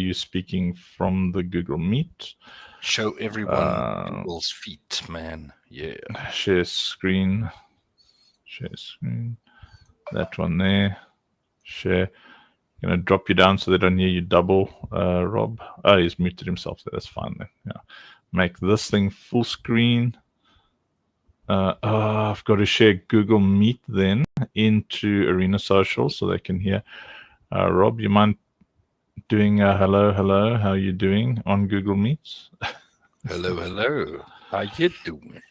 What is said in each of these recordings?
you speaking from the Google Meet. Show everyone Google's feet, man. Yeah. Share screen. Share screen. That one there. Share. Going to drop you down so they don't hear you double, Rob. Oh, he's muted himself. So that's fine then. Yeah. Make this thing full screen. I've got to share Google Meet then into Arena Social so they can hear. Rob, you mind doing a hello, how you doing on Google Meets? Hello. How you doing?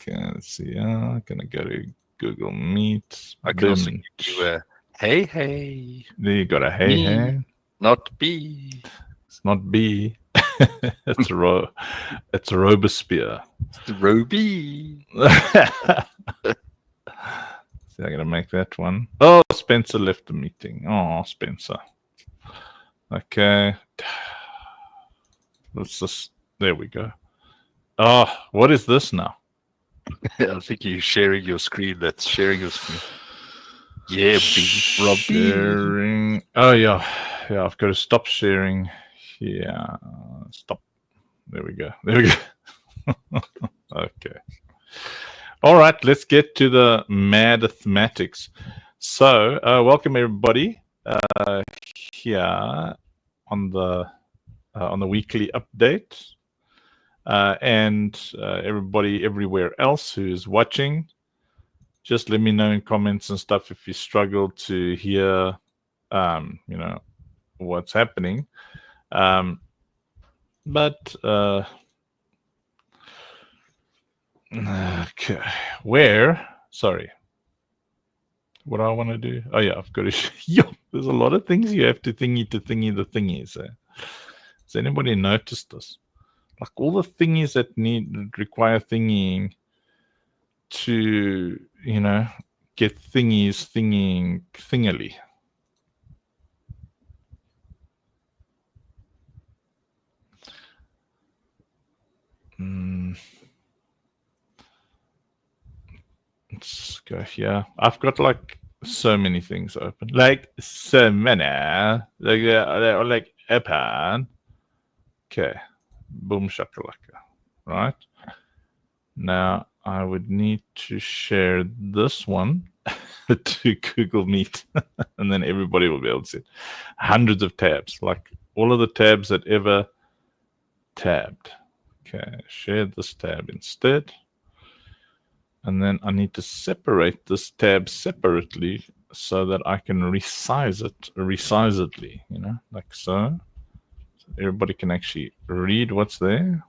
Okay, let's see. I'm going to go to Google Meet. I can also give you a hey. There you got a hey, Me, hey. not B. It's not B. It's Robespierre. It's Roby. See, I'm gonna make that one. Oh, Spencer left the meeting. Oh, Spencer. Okay. Let's just. There we go. Oh, what is this now? I think you're sharing your screen. That's sharing your screen. Yeah, Robbie. Sharing. Oh yeah. I've got to stop sharing. Yeah. Stop. There we go. Okay. All right. Let's get to the mathematics. So, welcome everybody here on the weekly update, and everybody everywhere else who's watching. Just let me know in comments and stuff if you struggle to hear, what's happening. But okay, sorry, what do I want to do? Oh yeah, I've got to. There's a lot of things you have to thingy the thingies. Has anybody noticed this? Like all the thingies that require thingying to, get thingies thingily. Let's go here. I've got like so many things open. Like so many. Like open. Okay. Boom shakalaka. Right. Now I would need to share this one to Google Meet, and then everybody will be able to see it. Hundreds of tabs, like all of the tabs that ever tabbed. Okay, share this tab instead. And then I need to separate this tab separately so that I can resize it, like so. Everybody can actually read what's there.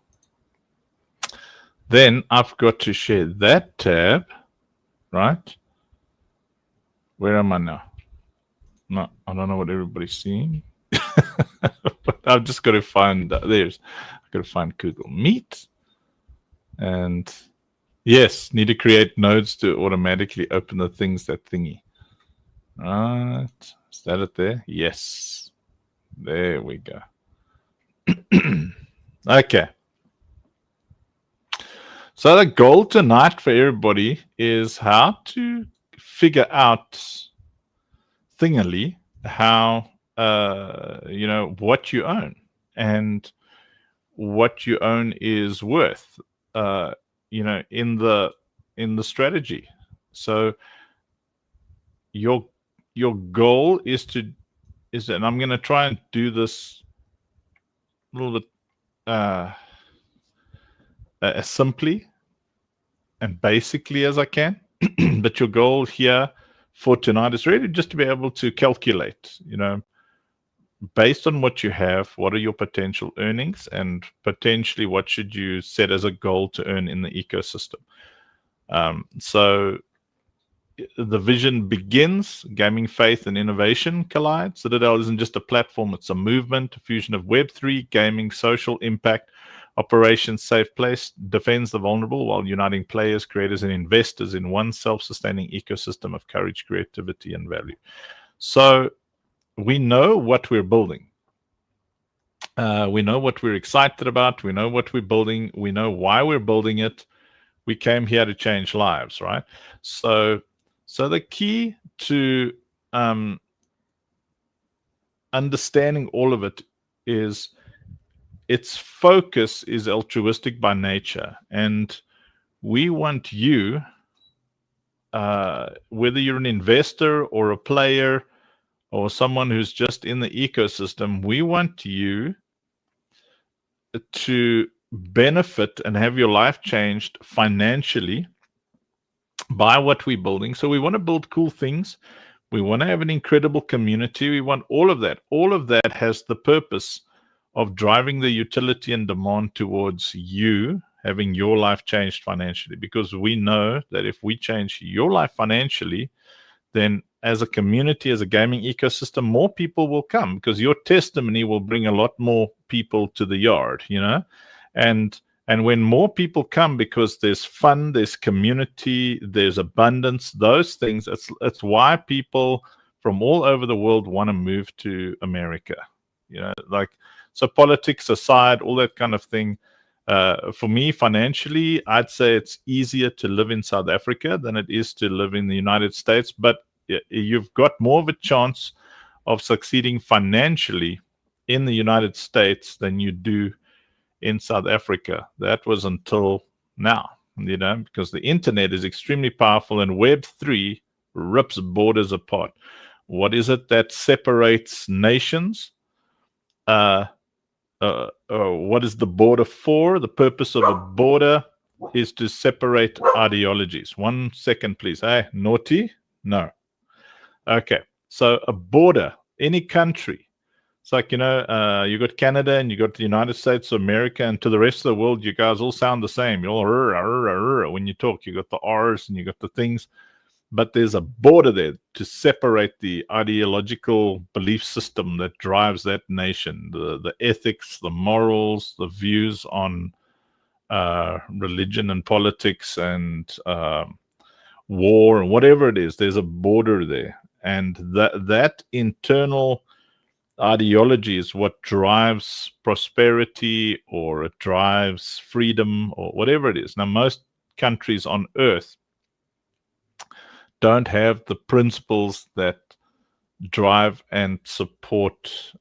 Then I've got to share that tab, right? Where am I now? No, I don't know what everybody's seeing. But I've just got to find, I've got to find Google Meet. And yes, need to create nodes to automatically open the things that thingy. Right. Is that it there? Yes. There we go. Okay. So the goal tonight for everybody is how to figure out thingily how what you own and what you own is worth in the strategy. So your goal is and I'm going to try and do this a little bit as simply and basically as I can. But your goal here for tonight is really just to be able to calculate, based on what you have, what are your potential earnings, and potentially what should you set as a goal to earn in the ecosystem. So the vision begins, gaming, faith, and innovation collide. Citadel isn't just a platform, it's a movement, a fusion of Web3, gaming, social impact, operations, safe place, defends the vulnerable while uniting players, creators, and investors in one self-sustaining ecosystem of courage, creativity, and value. So we know what we're building. We know what we're excited about. We know what we're building. We know why we're building it. We came here to change lives, right? So the key to understanding all of it is its focus is altruistic by nature, and we want you, whether you're an investor or a player or someone who's just in the ecosystem, we want you to benefit and have your life changed financially by what we're building. So we want to build cool things. We want to have an incredible community. We want all of that. All of that has the purpose of driving the utility and demand towards you having your life changed financially, because we know that if we change your life financially, then as a community, as a gaming ecosystem, more people will come, because your testimony will bring a lot more people to the yard, and when more people come, because there's fun, there's community, there's abundance, those things, it's why people from all over the world want to move to America. Like, so politics aside, all that kind of thing, for me, financially, I'd say it's easier to live in South Africa than it is to live in the United States. But you've got more of a chance of succeeding financially in the United States than you do in South Africa. That was until now, because the internet is extremely powerful, and Web3 rips borders apart. What is it that separates nations? What is the border for? The purpose of a border is to separate ideologies. 1 second, please. Hey, naughty? No. Okay. So a border, any country. It's like, you got Canada and you got the United States of America, and to the rest of the world, you guys all sound the same. You all when you talk, you got the R's and you got the things. But there's a border there to separate the ideological belief system that drives that nation, the ethics, the morals, the views on religion and politics and war and whatever it is. There's a border there, and that internal ideology is what drives prosperity, or it drives freedom, or whatever it is. Now, most countries on earth don't have the principles that drive and support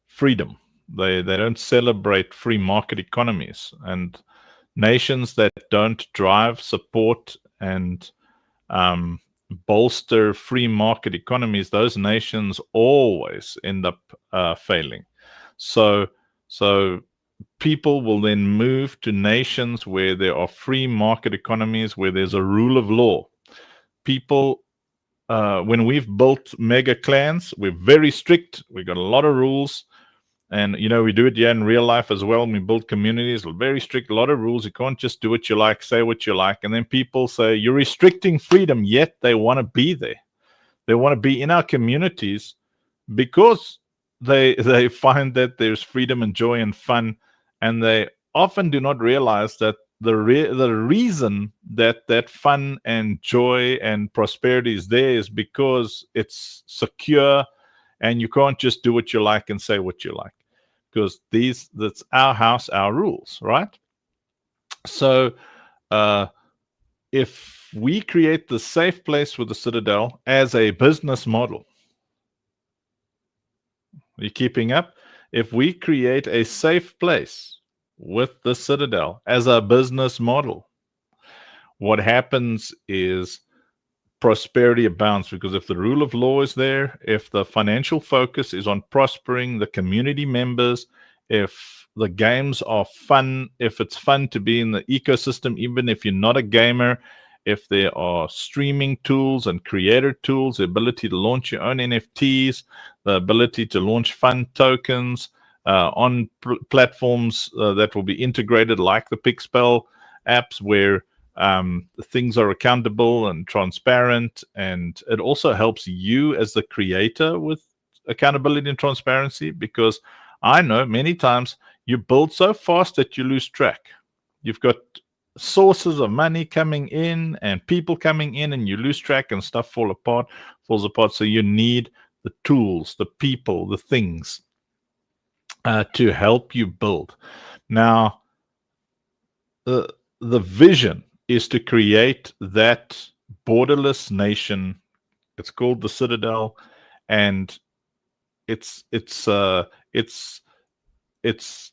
freedom. They don't celebrate free market economies, and nations that don't drive, support, and bolster free market economies, those nations always end up failing. So people will then move to nations where there are free market economies, where there's a rule of law. People, when we've built mega clans, we're very strict. We've got a lot of rules. And, we do it in real life as well. We build communities, very strict, a lot of rules. You can't just do what you like, say what you like. And then people say, you're restricting freedom, yet they want to be there. They want to be in our communities because they find that there's freedom and joy and fun. And they often do not realize that the reason that fun and joy and prosperity is there is because it's secure, and you can't just do what you like and say what you like, because that's our house, our rules, right? So if we create the safe place with the Citadel as a business model, are you keeping up? If we create a safe place with the Citadel as a business model, what happens is prosperity abounds, because if the rule of law is there, if the financial focus is on prospering the community members, if the games are fun, if it's fun to be in the ecosystem, even if you're not a gamer, if there are streaming tools and creator tools, the ability to launch your own NFTs, the ability to launch fun tokens on platforms that will be integrated, like the Pixpel apps, where things are accountable and transparent, and it also helps you as the creator with accountability and transparency, because I know many times you build so fast that you lose track. You've got sources of money coming in and people coming in, and you lose track and stuff falls apart. So you need the tools, the people, the things to help you build. Now, the vision is to create that borderless nation. It's called the Citadel, and it's It's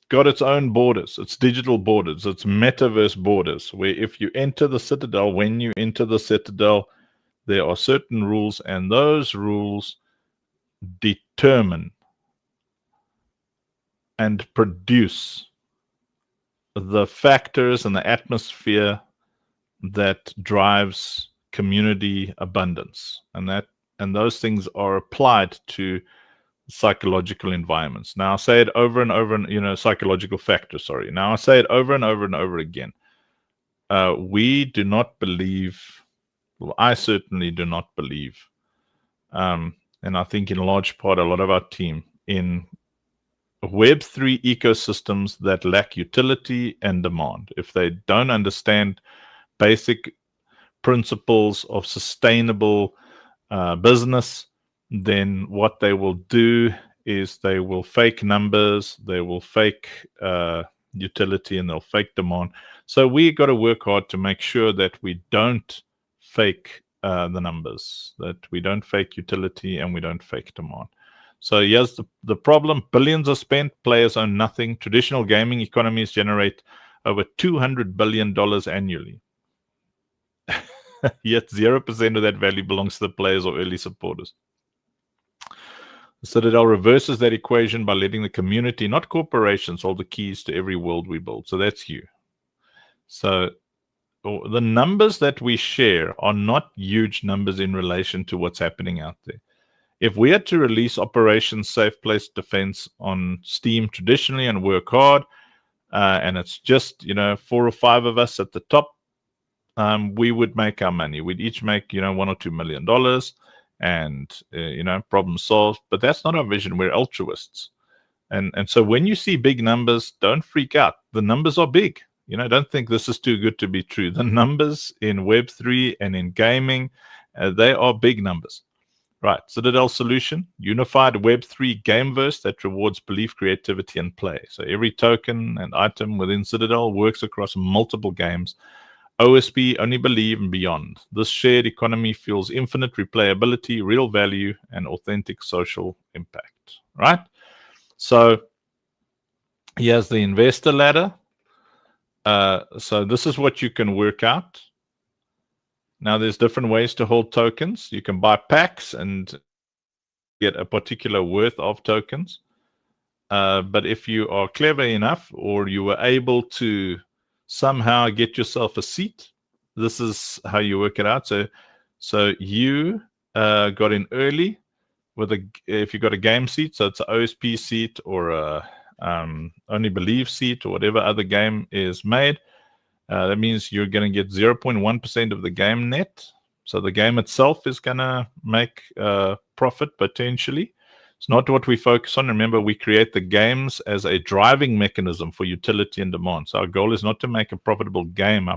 got its own borders, its digital borders, its metaverse borders, where if you enter the Citadel, when you enter the Citadel, there are certain rules, and those rules determine and produce the factors and the atmosphere that drives community abundance, and those things are applied to psychological environments. Now I say it over and over, and psychological factors. Sorry. Now I say it over and over and over again. We do not believe. Well, I certainly do not believe, and I think in large part a lot of our team, in Web3 ecosystems that lack utility and demand. If they don't understand basic principles of sustainable business, then what they will do is they will fake numbers, they will fake utility, and they'll fake demand. So we got to work hard to make sure that we don't fake the numbers, that we don't fake utility, and we don't fake demand. So here's the problem. Billions are spent, players own nothing. Traditional gaming economies generate over $200 billion annually. Yet 0% of that value belongs to the players or early supporters. The Citadel reverses that equation by letting the community, not corporations, hold the keys to every world we build. So that's you. So the numbers that we share are not huge numbers in relation to what's happening out there. If we had to release Operation Safe Place Defense on Steam traditionally and work hard, and it's just 4 or 5 of us at the top, we would make our money. We'd each make $1 or $2 million, and problem solved. But that's not our vision. We're altruists, and so when you see big numbers, don't freak out. The numbers are big. Don't think this is too good to be true. The numbers in Web3 and in gaming, they are big numbers. Right, Citadel solution, unified Web3 gameverse that rewards belief, creativity, and play. So every token and item within Citadel works across multiple games. OSP, only believe, and beyond. This shared economy fuels infinite replayability, real value, and authentic social impact. Right? So here's the investor ladder. So this is what you can work out. Now, there's different ways to hold tokens. You can buy packs and get a particular worth of tokens. But if you are clever enough, or you were able to somehow get yourself a seat, this is how you work it out. So you got in early with if you got a game seat, so it's an OSP seat or a only believe seat or whatever other game is made. That means you're going to get 0.1% of the game net. So the game itself is going to make profit potentially. It's not what we focus on. Remember, we create the games as a driving mechanism for utility and demand. So our goal is not to make a profitable game.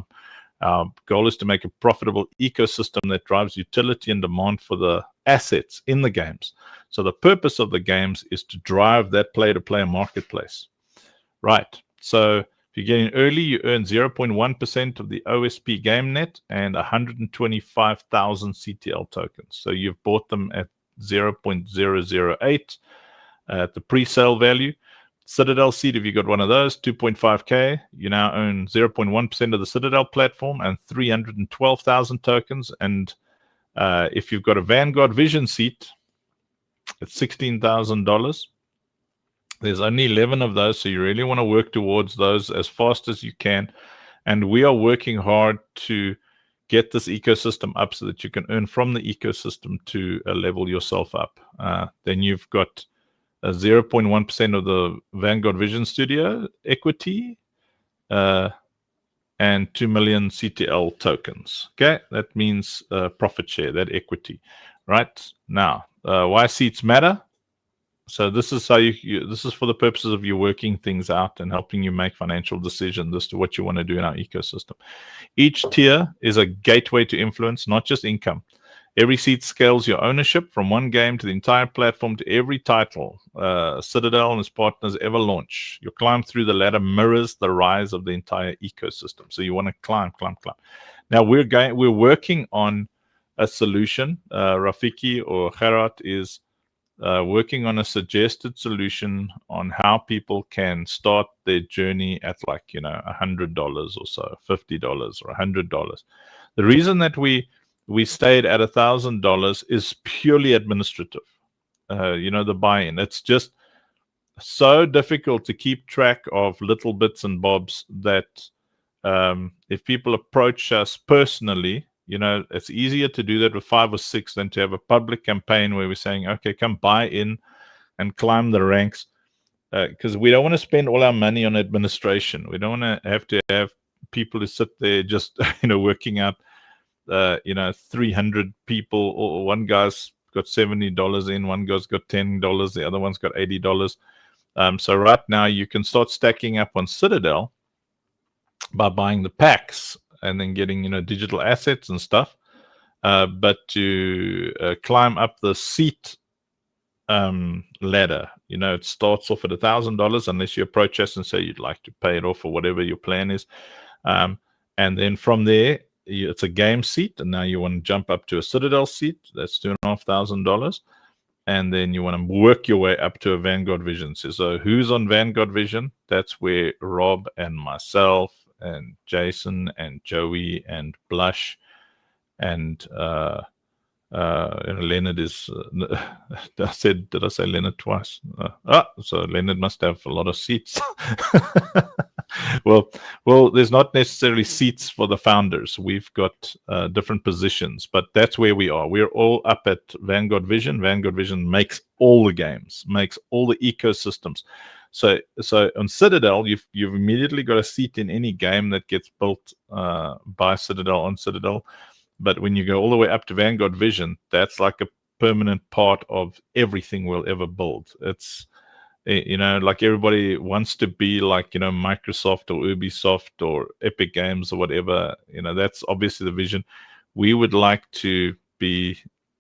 Our goal is to make a profitable ecosystem that drives utility and demand for the assets in the games. So the purpose of the games is to drive that player-to-player marketplace. Right. So if you get in early, you earn 0.1% of the OSP game net and 125,000 CTL tokens. So you've bought them at 0.008 at the pre-sale value. Citadel seat, if you got one of those, 2.5K, you now own 0.1% of the Citadel platform and 312,000 tokens. And if you've got a Vanguard Vision seat, it's $16,000. There's only 11 of those, so you really want to work towards those as fast as you can. And we are working hard to get this ecosystem up so that you can earn from the ecosystem to level yourself up. Then you've got 0.1% of the Vanguard Vision Studio equity and 2 million CTL tokens. Okay, that means profit share, that equity. Right now, why seats matter? So this is how this is for the purposes of you working things out and helping you make financial decisions as to what you want to do in our ecosystem. Each tier is a gateway to influence, not just income. Every seat scales your ownership from one game to the entire platform to every title Citadel and its partners ever launch. Your climb through the ladder mirrors the rise of the entire ecosystem. So you want to climb. Now we're working on a solution. Rafiki or Gerard is working on a suggested solution on how people can start their journey at like, $100 or so, $50 or $100. The reason that we stayed at $1,000 is purely administrative. The buy-in. It's just so difficult to keep track of little bits and bobs that if people approach us personally, it's easier to do that with 5 or 6 than to have a public campaign where we're saying, okay, come buy in and climb the ranks. Because we don't want to spend all our money on administration. We don't want to have people who sit there just, working out, 300 people, or one guy's got $70 in, one guy's got $10, the other one's got $80. So right now you can start stacking up on Citadel by buying the packs and then getting, digital assets and stuff. But to climb up the seat ladder, it starts off at $1,000 unless you approach us and say you'd like to pay it off or whatever your plan is. And then from there, it's a game seat, and now you want to jump up to a Citadel seat. That's $2,500. And then you want to work your way up to a Vanguard Vision. So who's on Vanguard Vision? That's where Rob and myself and Jason and Joey and Blush and Leonard is. Did I say Leonard twice? So Leonard must have a lot of seats. Well, there's not necessarily seats for the founders. We've got different positions, but that's where we are. We're all up at Vanguard Vision. Vanguard Vision makes all the games, makes all the ecosystems. So on Citadel, you've immediately got a seat in any game that gets built by Citadel on Citadel. But when you go all the way up to Vanguard Vision, that's like a permanent part of everything we'll ever build. It's, like everybody wants to be like, Microsoft or Ubisoft or Epic Games or whatever. That's obviously the vision. We would like to be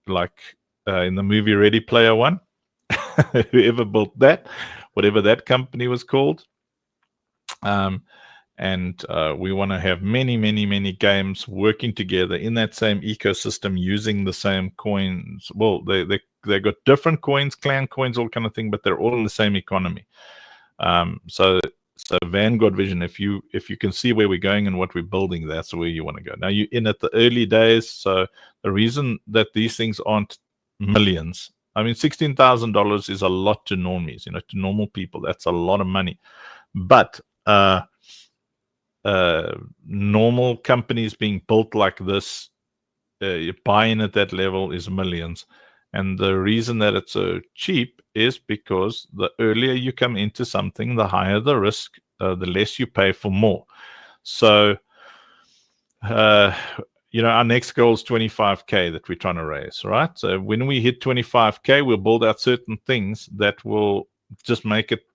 like in the movie Ready Player One, whoever built that, whatever that company was called. And we want to have many, many, many games working together in that same ecosystem using the same coins. Well, they got different coins, clan coins, all kind of thing, but they're all in the same economy. So Vanguard Vision, if you can see where we're going and what we're building, that's where you want to go. Now you're in at the early days, so the reason that these things aren't millions, I mean, $16,000 is a lot to normies, to normal people. That's a lot of money, but normal companies being built like this, buying at that level is millions. And the reason that it's so cheap is because the earlier you come into something, the higher the risk, the less you pay for more. So, our next goal is 25K that we're trying to raise, right? So when we hit 25K, we'll build out certain things that will just make it,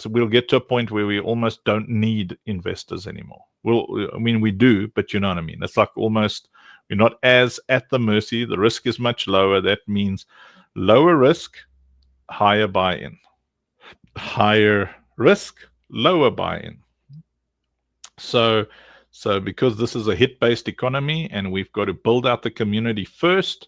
we'll get to a point where we almost don't need investors anymore. We do, but you know what I mean? It's like almost, we're not as at the mercy. The risk is much lower. That means lower risk, higher buy-in. Higher risk, lower buy-in. So because this is a hit-based economy and we've got to build out the community first,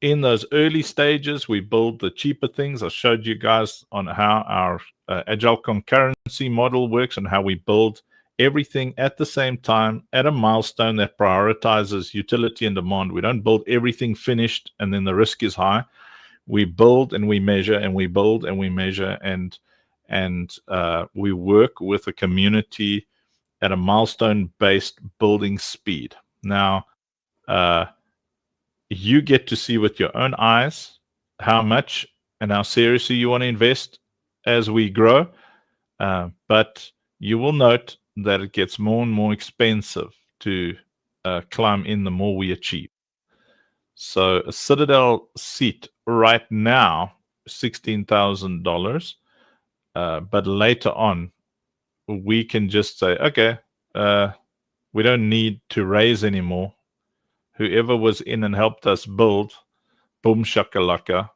in those early stages, we build the cheaper things. I showed you guys on how our agile concurrency model works and how we build everything at the same time at a milestone that prioritizes utility and demand. We don't build everything finished and then the risk is high. We build and we measure, and we build and we measure, and we work with a community at a milestone-based building speed. Now, you get to see with your own eyes how much and how seriously you want to invest as we grow. But you will note that it gets more and more expensive to climb in the more we achieve. So a Citadel seat right now, $16,000. But later on, we can just say, okay, we don't need to raise anymore. Whoever was in and helped us build, boom shakalaka,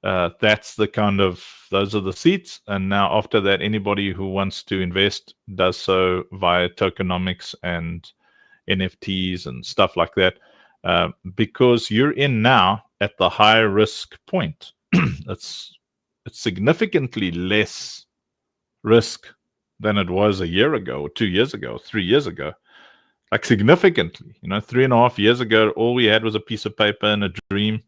that's the kind of, those are the seats. And now after that, anybody who wants to invest does so via tokenomics and NFTs and stuff like that, because you're in now at the high risk point. it's significantly less risk than it was a year ago, or 2 years ago, or 3 years ago. Like significantly, 3.5 years ago, all we had was a piece of paper and a dream.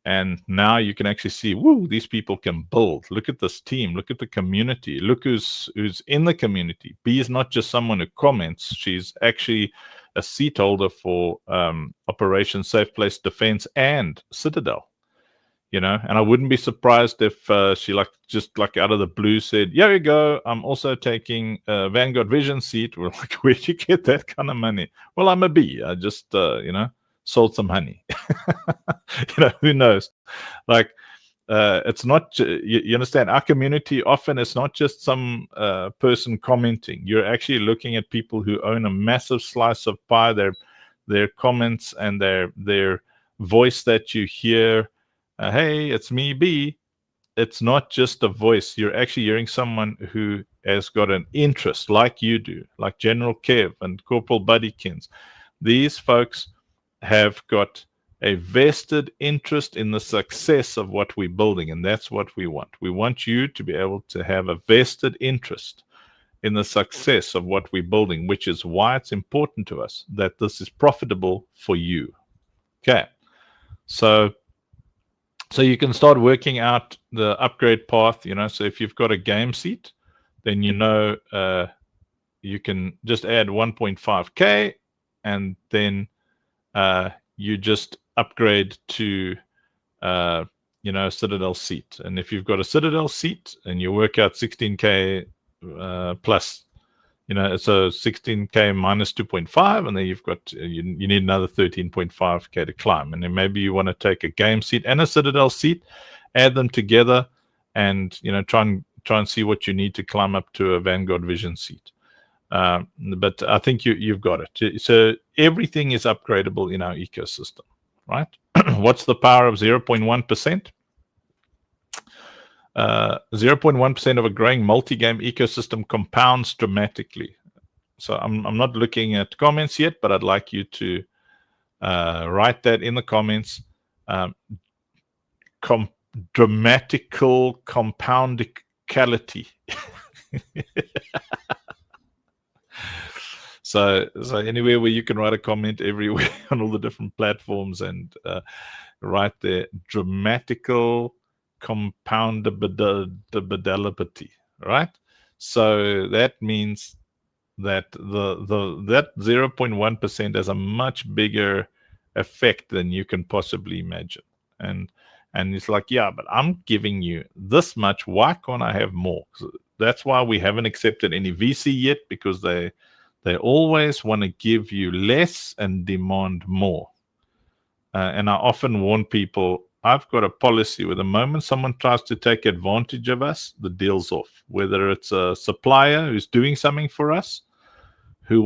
And now you can actually see, woo, these people can build. Look at this team. Look at the community. Look who's in the community. B is not just someone who comments. She's actually a seat holder for Operation Safe Place Defense and Citadel. And I wouldn't be surprised if she just out of the blue said, "Here you go. I'm also taking a Vanguard Vision seat." We're like, "Where'd you get that kind of money?" Well, I'm a bee. I just sold some honey. Who knows? Like, it's not. You understand? Our community often it's not just some person commenting. You're actually looking at people who own a massive slice of pie. Their comments and their voice that you hear. Hey, it's me, B. It's not just a voice. You're actually hearing someone who has got an interest like you do, like General Kev and Corporal Buddykins. These folks have got a vested interest in the success of what we're building, and that's what we want. We want you to be able to have a vested interest in the success of what we're building, which is why it's important to us that this is profitable for you. Okay, so you can start working out the upgrade path, so if you've got a game seat, then you can just add 1.5K and then you just upgrade to Citadel seat. And if you've got a Citadel seat and you work out 16K plus, it's a 16K minus 2.5, and then you've got you need another 13.5K to climb. And then maybe you want to take a game seat and a Citadel seat, add them together, and try and see what you need to climb up to a Vanguard Vision seat. But I think you've got it. So everything is upgradable in our ecosystem, right? What's the power of 0.1%? 0.1% of a growing multi-game ecosystem compounds dramatically. So I'm not looking at comments yet, but I'd like you to write that in the comments. Dramatical compoundicality. So anywhere where you can write a comment, everywhere on all the different platforms, and write there dramatical compoundability, right? So that means that that 0.1% has a much bigger effect than you can possibly imagine. And it's like, yeah, but I'm giving you this much. Why can't I have more? So that's why we haven't accepted any VC yet, because they always want to give you less and demand more. And I often warn people, I've got a policy where the moment someone tries to take advantage of us, the deal's off. Whether it's a supplier who's doing something for us, who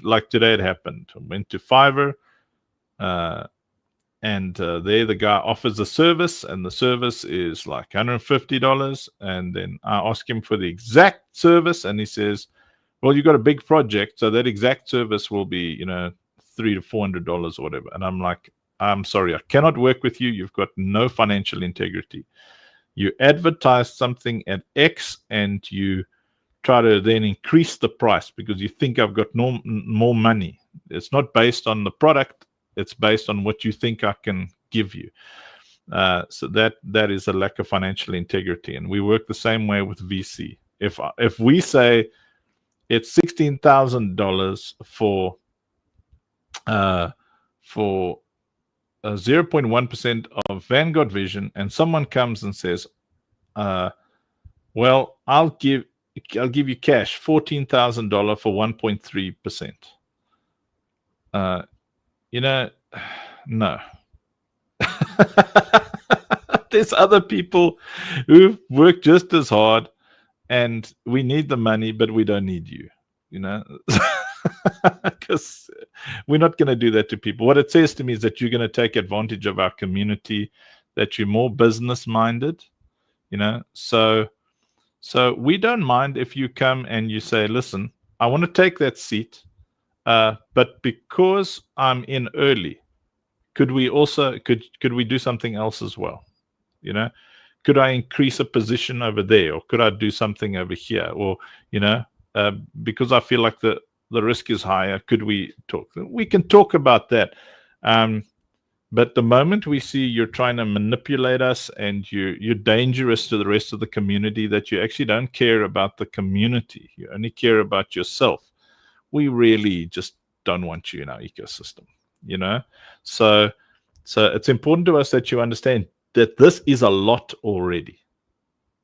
like today it happened. I went to Fiverr, and there the guy offers a service, and the service is like $150. And then I ask him for the exact service, and he says, well, you got a big project, so that exact service will be, $300 to $400 or whatever. And I'm like, I'm sorry, I cannot work with you. You've got no financial integrity. You advertise something at X and you try to then increase the price because you think I've got more money. It's not based on the product. It's based on what you think I can give you. So that is a lack of financial integrity. And we work the same way with VC. If we say it's $16,000 for 0.1% of Vanguard Vision, and someone comes and says, well, I'll give you cash, $14,000 for 1.3%. No. There's other people who've worked just as hard, and we need the money, but we don't need you, because we're not going to do that to people. What it says to me is that you're going to take advantage of our community, that you're more business minded, so we don't mind if you come and you say, listen, I want to take that seat, but because I'm in early, could we do something else as well? You know, could I increase a position over there, or could I do something over here, or because I feel like the risk is higher, could we talk? We can talk about that. But the moment we see you're trying to manipulate us and you're dangerous to the rest of the community, that you actually don't care about the community, you only care about yourself, we really just don't want you in our ecosystem. So it's important to us that you understand that this is a lot already.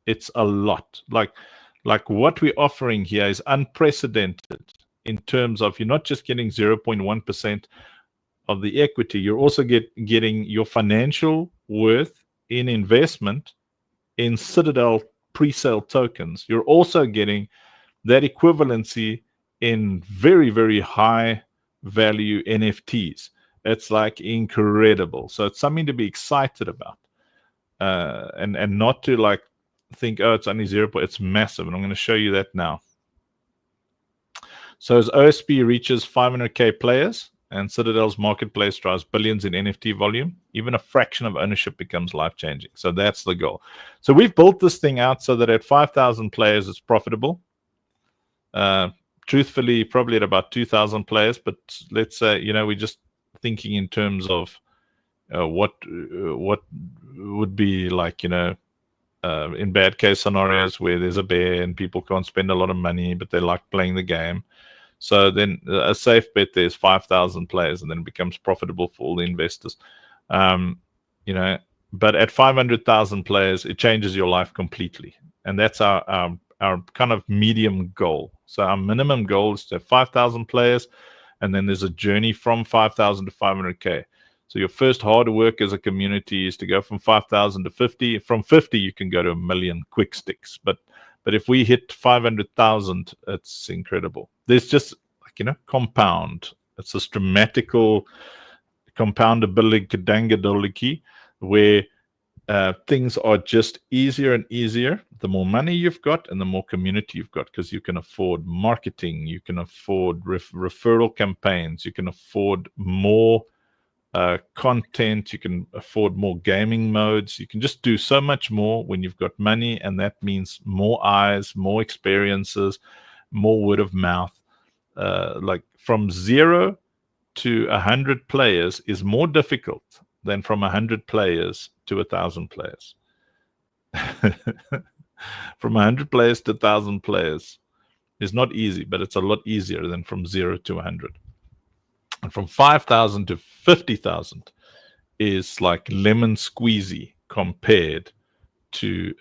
It's a lot. Like what we're offering here is unprecedented in terms of, you're not just getting 0.1% of the equity, you're also getting your financial worth in investment in Citadel pre-sale tokens. You're also getting that equivalency in very, very high value NFTs. It's like incredible. So it's something to be excited about, and not to like think, oh, it's only 0. It's massive, and I'm going to show you that now. So as OSP reaches 500K players and Citadel's marketplace drives billions in NFT volume, even a fraction of ownership becomes life-changing. So that's the goal. So we've built this thing out so that at 5,000 players, it's profitable. Truthfully, probably at about 2,000 players, but let's say, we're just thinking in terms of what would be like, in bad case scenarios where there's a bear and people can't spend a lot of money, but they like playing the game. So then a safe bet there's 5,000 players, and then it becomes profitable for all the investors. But at 500,000 players, it changes your life completely. And that's our kind of medium goal. So our minimum goal is to have 5,000 players, and then there's a journey from 5,000 to 500K. So your first hard work as a community is to go from 5,000 to 50. From 50, you can go to 1 million quick sticks. But if we hit 500,000, it's incredible. There's just like, compound. It's this dramatical compoundability where things are just easier and easier. The more money you've got and the more community you've got, because you can afford marketing, you can afford referral campaigns, you can afford more content, you can afford more gaming modes, you can just do so much more when you've got money, and that means more eyes, more experiences, more word of mouth. Like from 0 to 100 players is more difficult than from 100 players to 1,000 players. From 100 players to 1,000 players is not easy, but it's a lot easier than from 0 to 100. And from 5,000 to 50,000 is like lemon squeezy compared to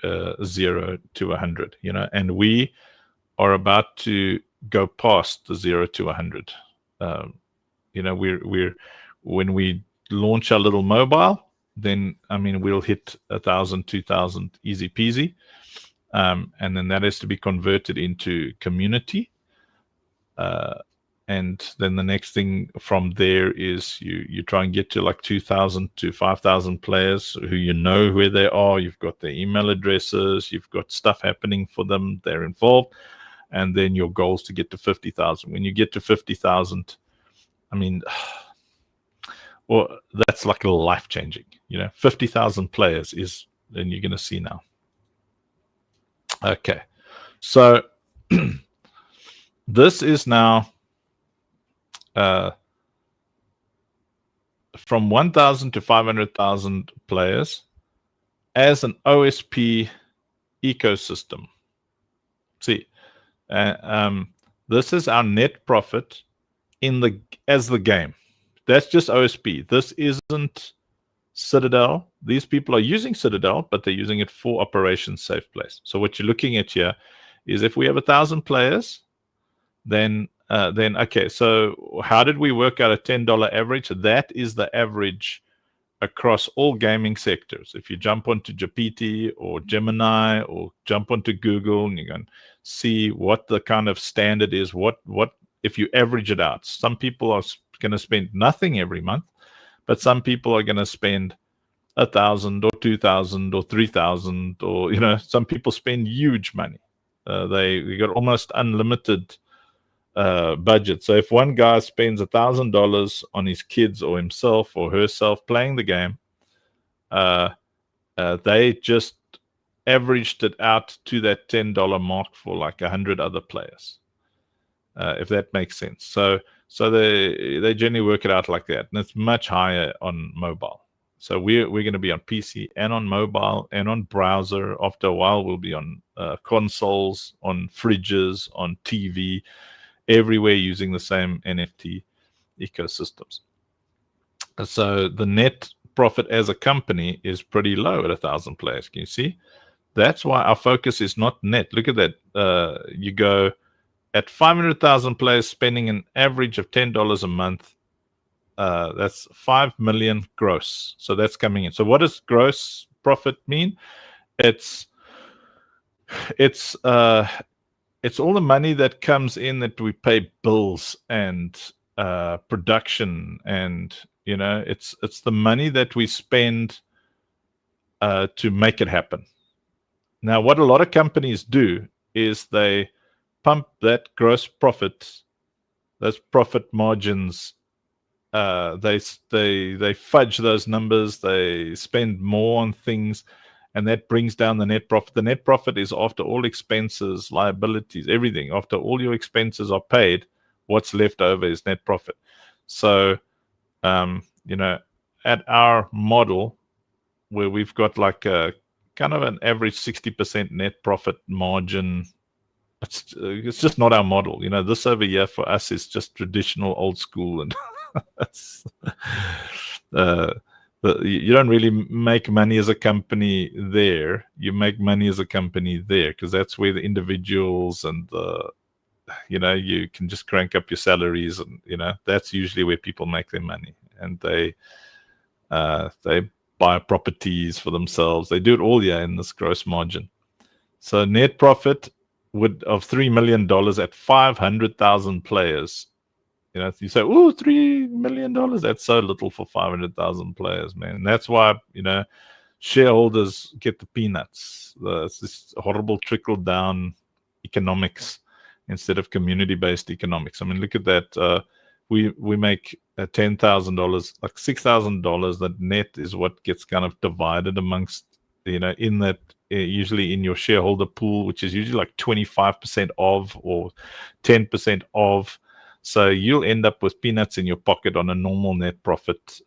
0 to 100, and we are about to go past the 0 to 100. We're when we launch our little mobile, then we'll hit 1,000, 2,000 easy peasy, and then that has to be converted into community. And then the next thing from there is you try and get to like 2,000 to 5,000 players who where they are. You've got their email addresses. You've got stuff happening for them. They're involved. And then your goal is to get to 50,000. When you get to 50,000, well, that's like life-changing. 50,000 players is, and you're going to see now. Okay. So this is now from 1,000 to 500,000 players as an OSP ecosystem. See, this is our net profit as the game. That's just OSP. This isn't Citadel. These people are using Citadel, but they're using it for Operation Safe Place. So what you're looking at here is if we have 1,000 players, then okay, so how did we work out a $10 average? That is the average across all gaming sectors. If you jump onto GPT or Gemini or jump onto Google, and you can see what the kind of standard is, what if you average it out. Some people are going to spend nothing every month, but some people are going to spend 1,000 or 2,000 or 3,000, or some people spend huge money. They got almost unlimited budget. So if one guy spends $1,000 on his kids or himself or herself playing the game, They just averaged it out to that $10 mark for like 100 other players, if that makes sense. So they generally work it out like that, and it's much higher on mobile. So we're going to be on PC and on mobile and on browser. After a while, we'll be on consoles, on fridges, on TV, everywhere using the same NFT ecosystems. So the net profit as a company is pretty low at 1,000 players. Can you see? That's why our focus is not net. Look at that. You go at 500,000 players spending an average of $10 a month. That's 5 million gross. So that's coming in. So what does gross profit mean? It's all the money that comes in that we pay bills and production, and it's the money that we spend to make it happen. Now, what a lot of companies do is they pump that gross profit, those profit margins. They fudge those numbers. They spend more on things, and that brings down the net profit. The net profit is after all expenses, liabilities, everything. After all your expenses are paid, what's left over is net profit. So, at our model, where we've got like a kind of an average 60% net profit margin, it's just not our model. This over here for us is just traditional old school, and you don't really make money as a company there. You make money as a company there because that's where the individuals and you can just crank up your salaries, and that's usually where people make their money, and they buy properties for themselves. They do it all in this gross margin. So net profit of $3 million at 500,000 players. You say, oh, $3 million. That's so little for 500,000 players, man. And that's why, shareholders get the peanuts. It's this horrible trickle down economics instead of community-based economics. I mean, look at that. We make $10,000, like $6,000. That net is what gets kind of divided amongst, in that, usually in your shareholder pool, which is usually like 25% of or 10% of. So you'll end up with peanuts in your pocket on a normal net profit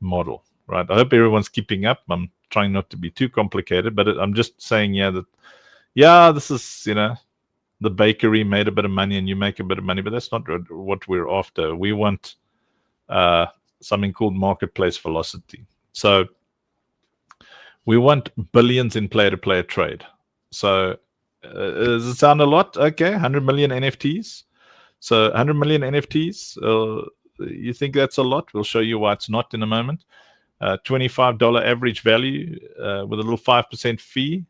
model, right? I hope everyone's keeping up. I'm trying not to be too complicated, but I'm just saying, this is, the bakery made a bit of money and you make a bit of money, but that's not what we're after. We want something called marketplace velocity. So we want billions in player-to-player trade. So does it sound a lot? Okay, 100 million NFTs. So 100 million NFTs, you think that's a lot? We'll show you why it's not in a moment. $25 average value with a little 5% fee.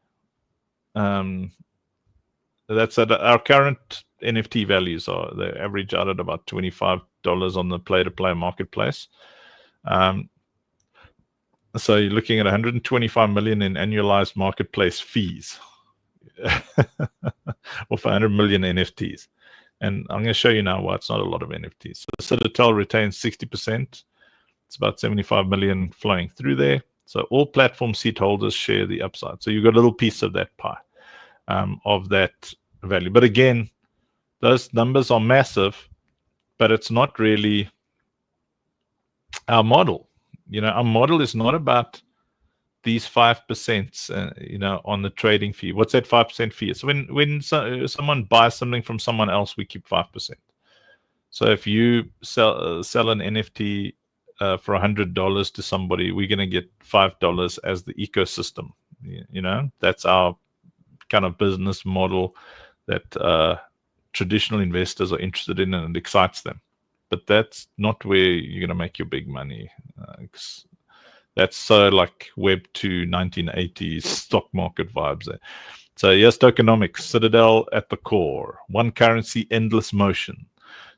That's at our current NFT values are they average out at about $25 on the play-to-play marketplace. So you're looking at 125 million in annualized marketplace fees of 100 million NFTs. And I'm going to show you now why it's not a lot of NFTs. So Citadel retains 60%. It's about 75 million flowing through there. So all platform seat holders share the upside. So you've got a little piece of that pie, of that value. But again, those numbers are massive, but it's not really our model. Our model is not about these 5%, on the trading fee. What's that 5% fee? So when someone buys something from someone else, we keep 5%. So if you sell an NFT for $100 to somebody, we're going to get $5 as the ecosystem. That's our kind of business model that traditional investors are interested in, and it excites them. But that's not where you're going to make your big money. That's so like Web 2 1980s stock market vibes there. So yes, tokenomics, Citadel at the core. One currency, endless motion.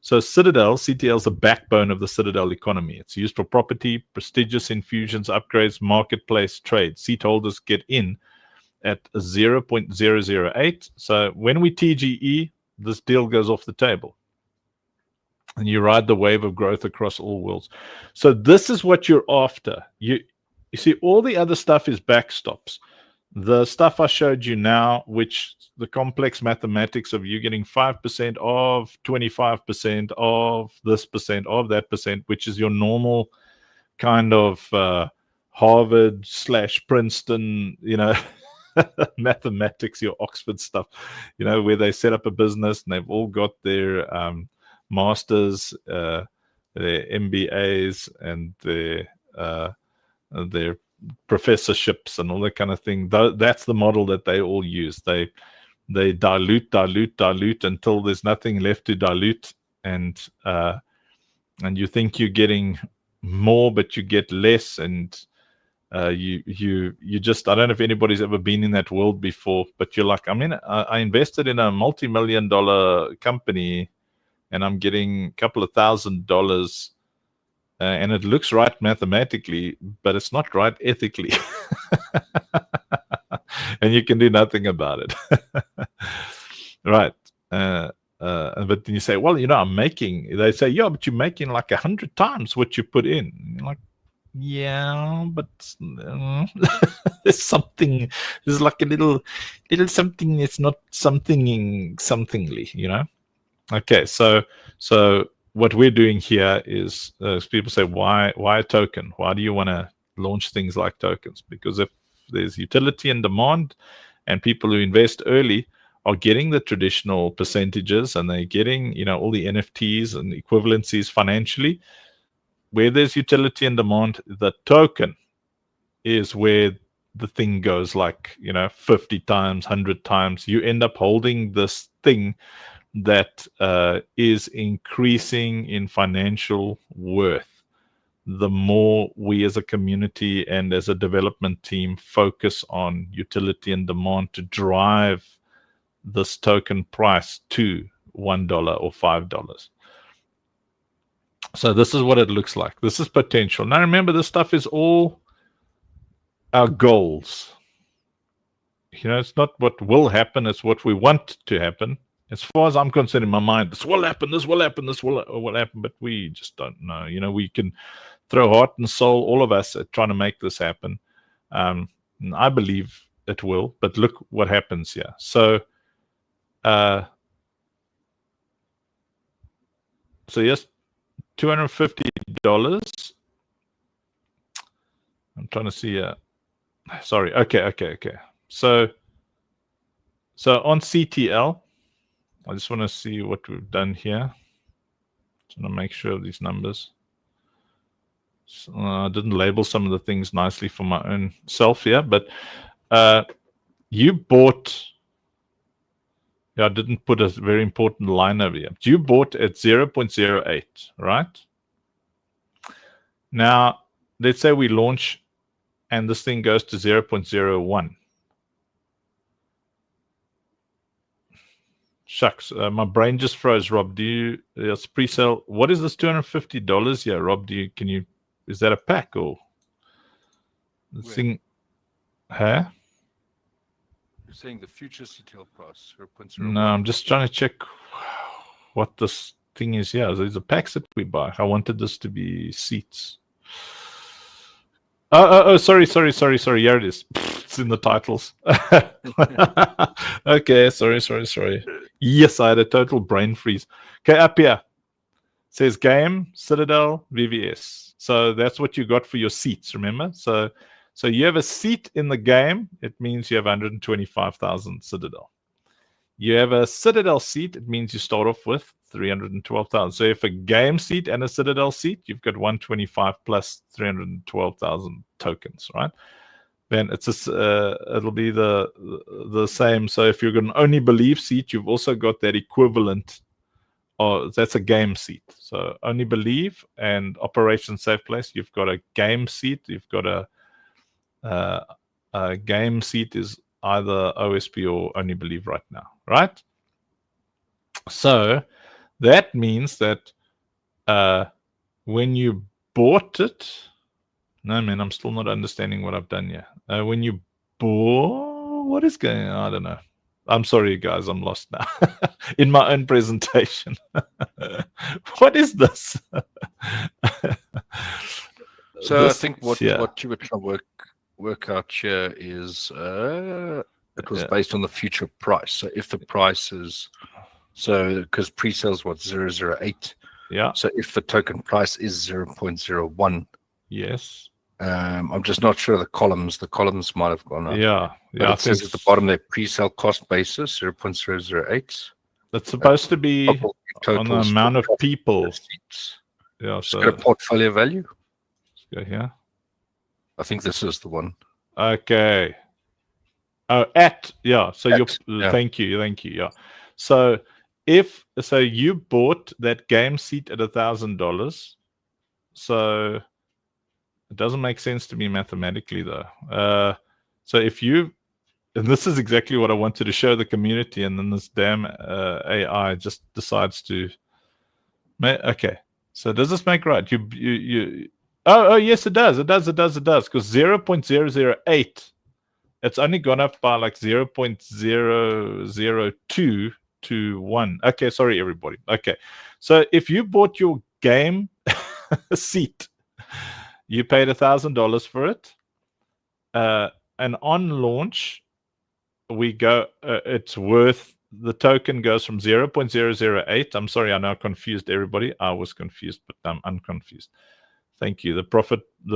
So CTL is the backbone of the Citadel economy. It's used for property, prestigious infusions, upgrades, marketplace trade. Seat holders get in at 0.008. So when we TGE, this deal goes off the table. And you ride the wave of growth across all worlds. So this is what you're after. You see, all the other stuff is backstops. The stuff I showed you now, which the complex mathematics of you getting 5% of 25% of this percent of that percent, which is your normal kind of Harvard / Princeton, mathematics, your Oxford stuff, where they set up a business and they've all got their masters, their MBAs, and their professorships and all that kind of thing. That's the model that they all use. They dilute until there's nothing left to dilute, and you think you're getting more, but you get less, and you just, I don't know if anybody's ever been in that world before, but you're like, I invested in a multi-million-dollar company, and I'm getting a couple of $1,000. And it looks right mathematically, but it's not right ethically. And you can do nothing about it. Right. But then you say, well, I'm making, they say, yeah, but you're making like 100 times what you put in. You're like, yeah, but there's something, there's like a little something, it's not somethingly. Okay, so what we're doing here is, people say, why a token? Why do you want to launch things like tokens? Because if there's utility and demand, and people who invest early are getting the traditional percentages, and they're getting, all the NFTs and equivalencies financially, where there's utility and demand, the token is where the thing goes, like, 50 times, 100 times. You end up holding this thing that is increasing in financial worth the more we as a community and as a development team focus on utility and demand to drive this token price to $1 or $5. So this is what it looks like. This is potential. Now remember, this stuff is all our goals. It's not what will happen, it's what we want to happen. As far as I'm concerned, in my mind, this will happen, this will happen, this will happen, but we just don't know. We can throw heart and soul, all of us, at trying to make this happen. And I believe it will, but look what happens here. So, yes, $250. I'm trying to see. Sorry. Okay. So on CTL, I just want to see what we've done here. Just want to make sure of these numbers. So, I didn't label some of the things nicely for my own self here, but you bought. Yeah, I didn't put a very important line over here. You bought at 0.08, right? Now, let's say we launch and this thing goes to 0.01. Shucks, my brain just froze, Rob. It's pre-sale. What is this $250 here, Rob? Is that a pack or the thing? Huh? You're saying the future CTL price 0.01. No, I'm just trying to check what this thing is here. These are packs that we buy. I wanted this to be seats. Oh, sorry. Here it is. It's in the titles. Okay, sorry. Yes, I had a total brain freeze. Okay, up here. It says game, Citadel, VVS. So that's what you got for your seats, remember? So you have a seat in the game, it means you have 125,000 Citadel. You have a Citadel seat, it means you start off with 312,000. So if a game seat and a Citadel seat, you've got 125 plus 312,000 tokens, right? Then it'll be the same. So if you're going to only believe seat, you've also got that equivalent. That's a game seat. So only believe and Operation Safe Place, you've got a game seat. You've got a game seat is either OSP or only believe right now, right? So that means that when you bought it, no, man, I'm still not understanding what I've done here. When you bought, what is going on? I don't know. I'm sorry, guys, I'm lost now in my own presentation. What is this? So I think what yeah, you were trying to work out here is it was based on the future price. So if the price is because pre-sales what 0.008. yeah, So if the token price is 0.01, yes, I'm just not sure the columns. The columns might have gone up. yeah, But I it says at the bottom there pre-sale cost basis 0.008. that's supposed to be on the Totals amount of people. seats. Yeah, Just so got a portfolio value. let's go here. I think this is the one. Okay. Oh, yeah. So thank you. Yeah. So you bought that game seat at $1,000, so it doesn't make sense to me mathematically though. So if you, and this is exactly what I wanted to show the community, and then this damn AI just decides to. Okay. So does this make right? You. Oh yes, it does. It does. Because 0.008. It's only gone up by like 0.002 to 1. Okay, sorry, everybody. Okay. So if you bought your game seat, you paid $1,000 for it. And on launch, it's worth, the token goes from 0.008. I'm sorry, I now confused everybody. I was confused, but I'm unconfused. Thank you. The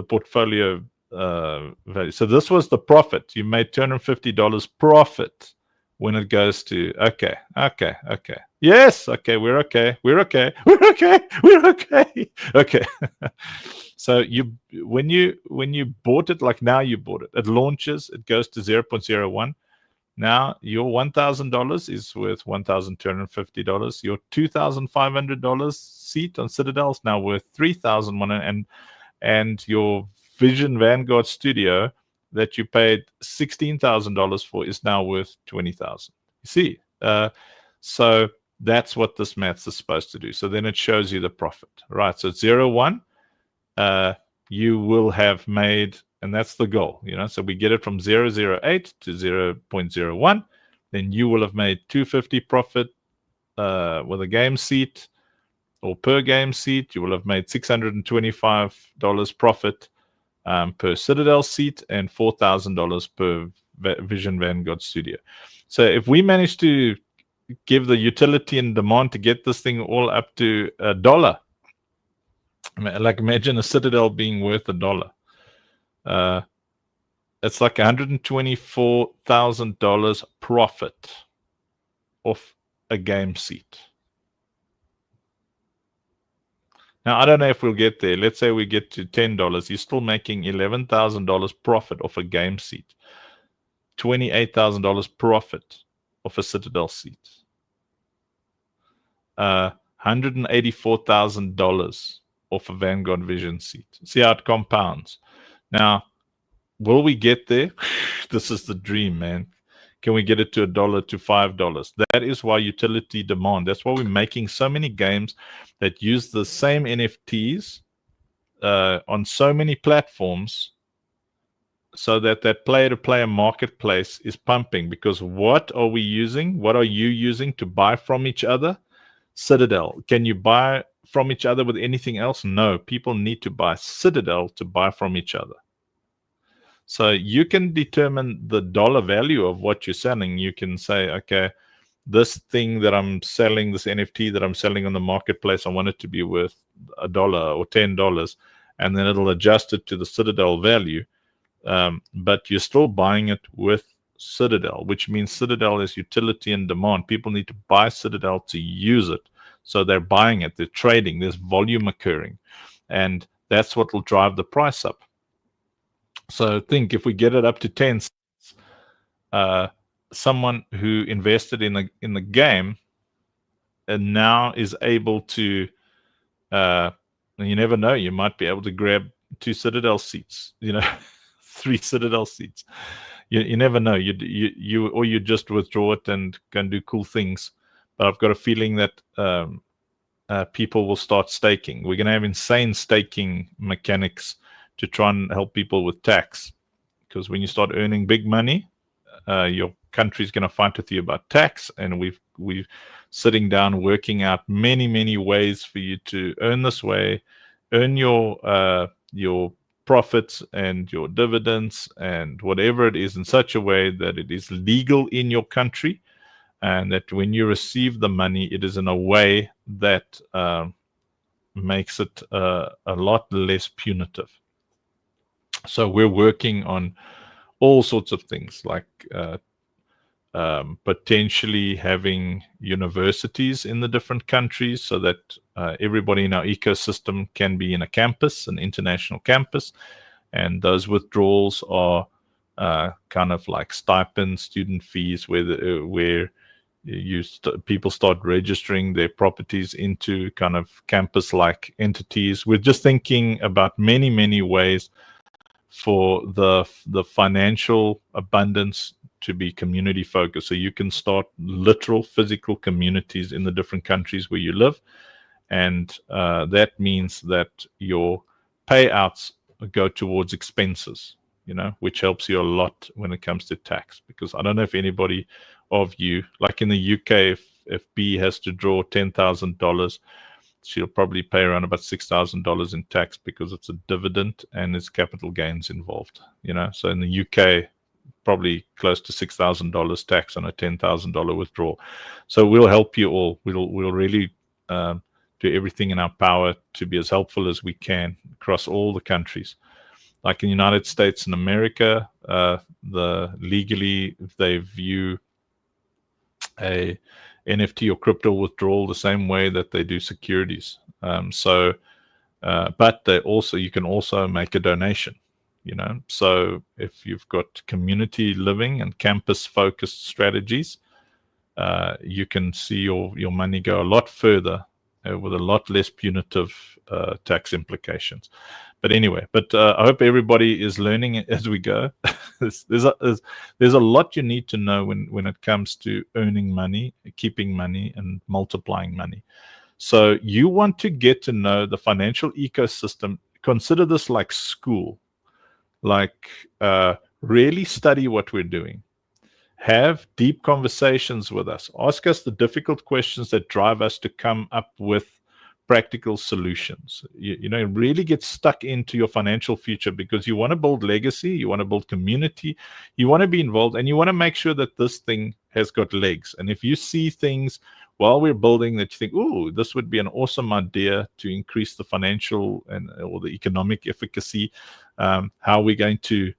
portfolio value. So this was the profit. You made $250 profit when it goes to okay. Yes, okay, we're okay. Okay. So when you bought it, like now you bought it, it launches, it goes to 0.01. Now your $1,000 is worth $1,250. Your $2,500 seat on Citadel is now worth $3,100, and your Vision Vanguard Studio that you paid $16,000 for is now worth $20,000. You see, so that's what this maths is supposed to do. So then it shows you the profit, right? So 0.1, you will have made. And that's the goal, So we get it from 0.008 to 0.01. Then you will have made $250 profit with a game seat, or per game seat. You will have made $625 profit per Citadel seat, and $4,000 per Vision Vanguard Studio. So if we manage to give the utility and demand to get this thing all up to $1, like imagine a Citadel being worth $1. It's like $124,000 profit off a game seat. Now, I don't know if we'll get there. Let's say we get to $10. You're still making $11,000 profit off a game seat. $28,000 profit off a Citadel seat. $184,000 off a Vanguard Vision seat. See how it compounds. Now, will we get there? This is the dream, man. Can we get it to $1 to $5? That is why utility demand. That's why we're making so many games that use the same NFTs on so many platforms, so that player-to-player marketplace is pumping. Because what are we using? What are you using to buy from each other? Citadel. Can you buy from each other with anything else? No. People need to buy Citadel to buy from each other. So you can determine the dollar value of what you're selling. You can say, okay, this thing that I'm selling, this NFT that I'm selling on the marketplace, I want it to be worth $1 or $10, and then it'll adjust it to the Citadel value. But you're still buying it with Citadel, which means Citadel is utility and demand. People need to buy Citadel to use it. So they're buying it, they're trading, there's volume occurring. And that's what will drive the price up. So think, if we get it up to 10 cents, someone who invested in the game and now is able to, you never know, you might be able to grab 2 Citadel seats, 3 Citadel seats. You never know. You just withdraw it and can do cool things. But I've got a feeling that people will start staking. We're going to have insane staking mechanics to try and help people with tax, because when you start earning big money, your country's going to fight with you about tax, and we've sitting down working out many ways for you to earn this way, earn your profits and your dividends and whatever it is in such a way that it is legal in your country, and that when you receive the money, it is in a way that makes it a lot less punitive. So we're working on all sorts of things, like potentially having universities in the different countries so that everybody in our ecosystem can be in a campus, an international campus, and those withdrawals are kind of like stipend student fees where people start registering their properties into kind of campus-like entities. We're just thinking about many ways for the financial abundance to be community focused, so you can start literal physical communities in the different countries where you live, and that means that your payouts go towards expenses, which helps you a lot when it comes to tax. Because I don't know if anybody of you, like in the UK, if B has to draw $10,000, she'll probably pay around about $6,000 in tax because it's a dividend and there's capital gains involved. So in the UK, probably close to $6,000 tax on a $10,000 withdrawal. So we'll help you all. We'll really do everything in our power to be as helpful as we can across all the countries. Like in the United States and America, legally, if they view a NFT or crypto withdrawal the same way that they do securities. But you can also make a donation. So if you've got community living and campus focused strategies, you can see your money go a lot further with a lot less punitive tax implications. But anyway, I hope everybody is learning as we go. There's a lot you need to know when it comes to earning money, keeping money, and multiplying money. So you want to get to know the financial ecosystem. Consider this like school. Like really study what we're doing. Have deep conversations with us. Ask us the difficult questions that drive us to come up with practical solutions. Really get stuck into your financial future, because you want to build legacy, you want to build community, you want to be involved, and you want to make sure that this thing has got legs. And if you see things while we're building that you think, oh, this would be an awesome idea to increase the financial or the economic efficacy, how we're going to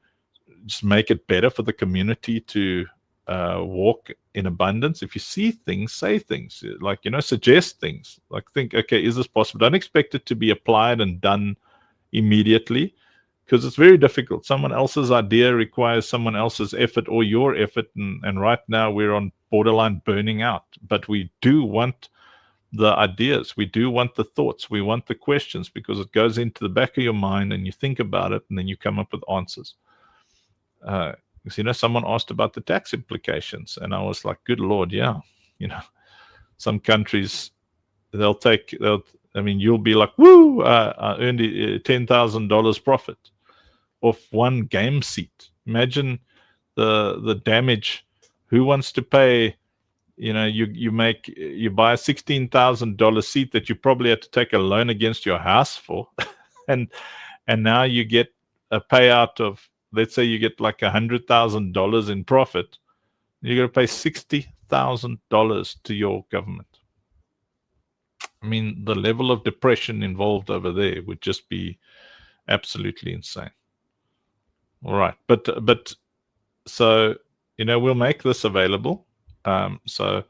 just make it better for the community to walk in abundance. If you see things, say things, like, suggest things, like think, okay, is this possible? Don't expect it to be applied and done immediately, because it's very difficult. Someone else's idea requires someone else's effort or your effort. And right now we're on borderline burning out, but we do want the ideas. We do want the thoughts. We want the questions, because it goes into the back of your mind and you think about it and then you come up with answers. Someone asked about the tax implications, and I was like, good Lord, yeah. Some countries, you'll be like, woo, I earned $10,000 profit off one game seat. Imagine the damage. Who wants to pay? You buy a $16,000 seat that you probably had to take a loan against your house for, and now you get a payout of, let's say you get like $100,000 in profit, you're going to pay $60,000 to your government. The level of depression involved over there would just be absolutely insane. All right, but so we'll make this available. So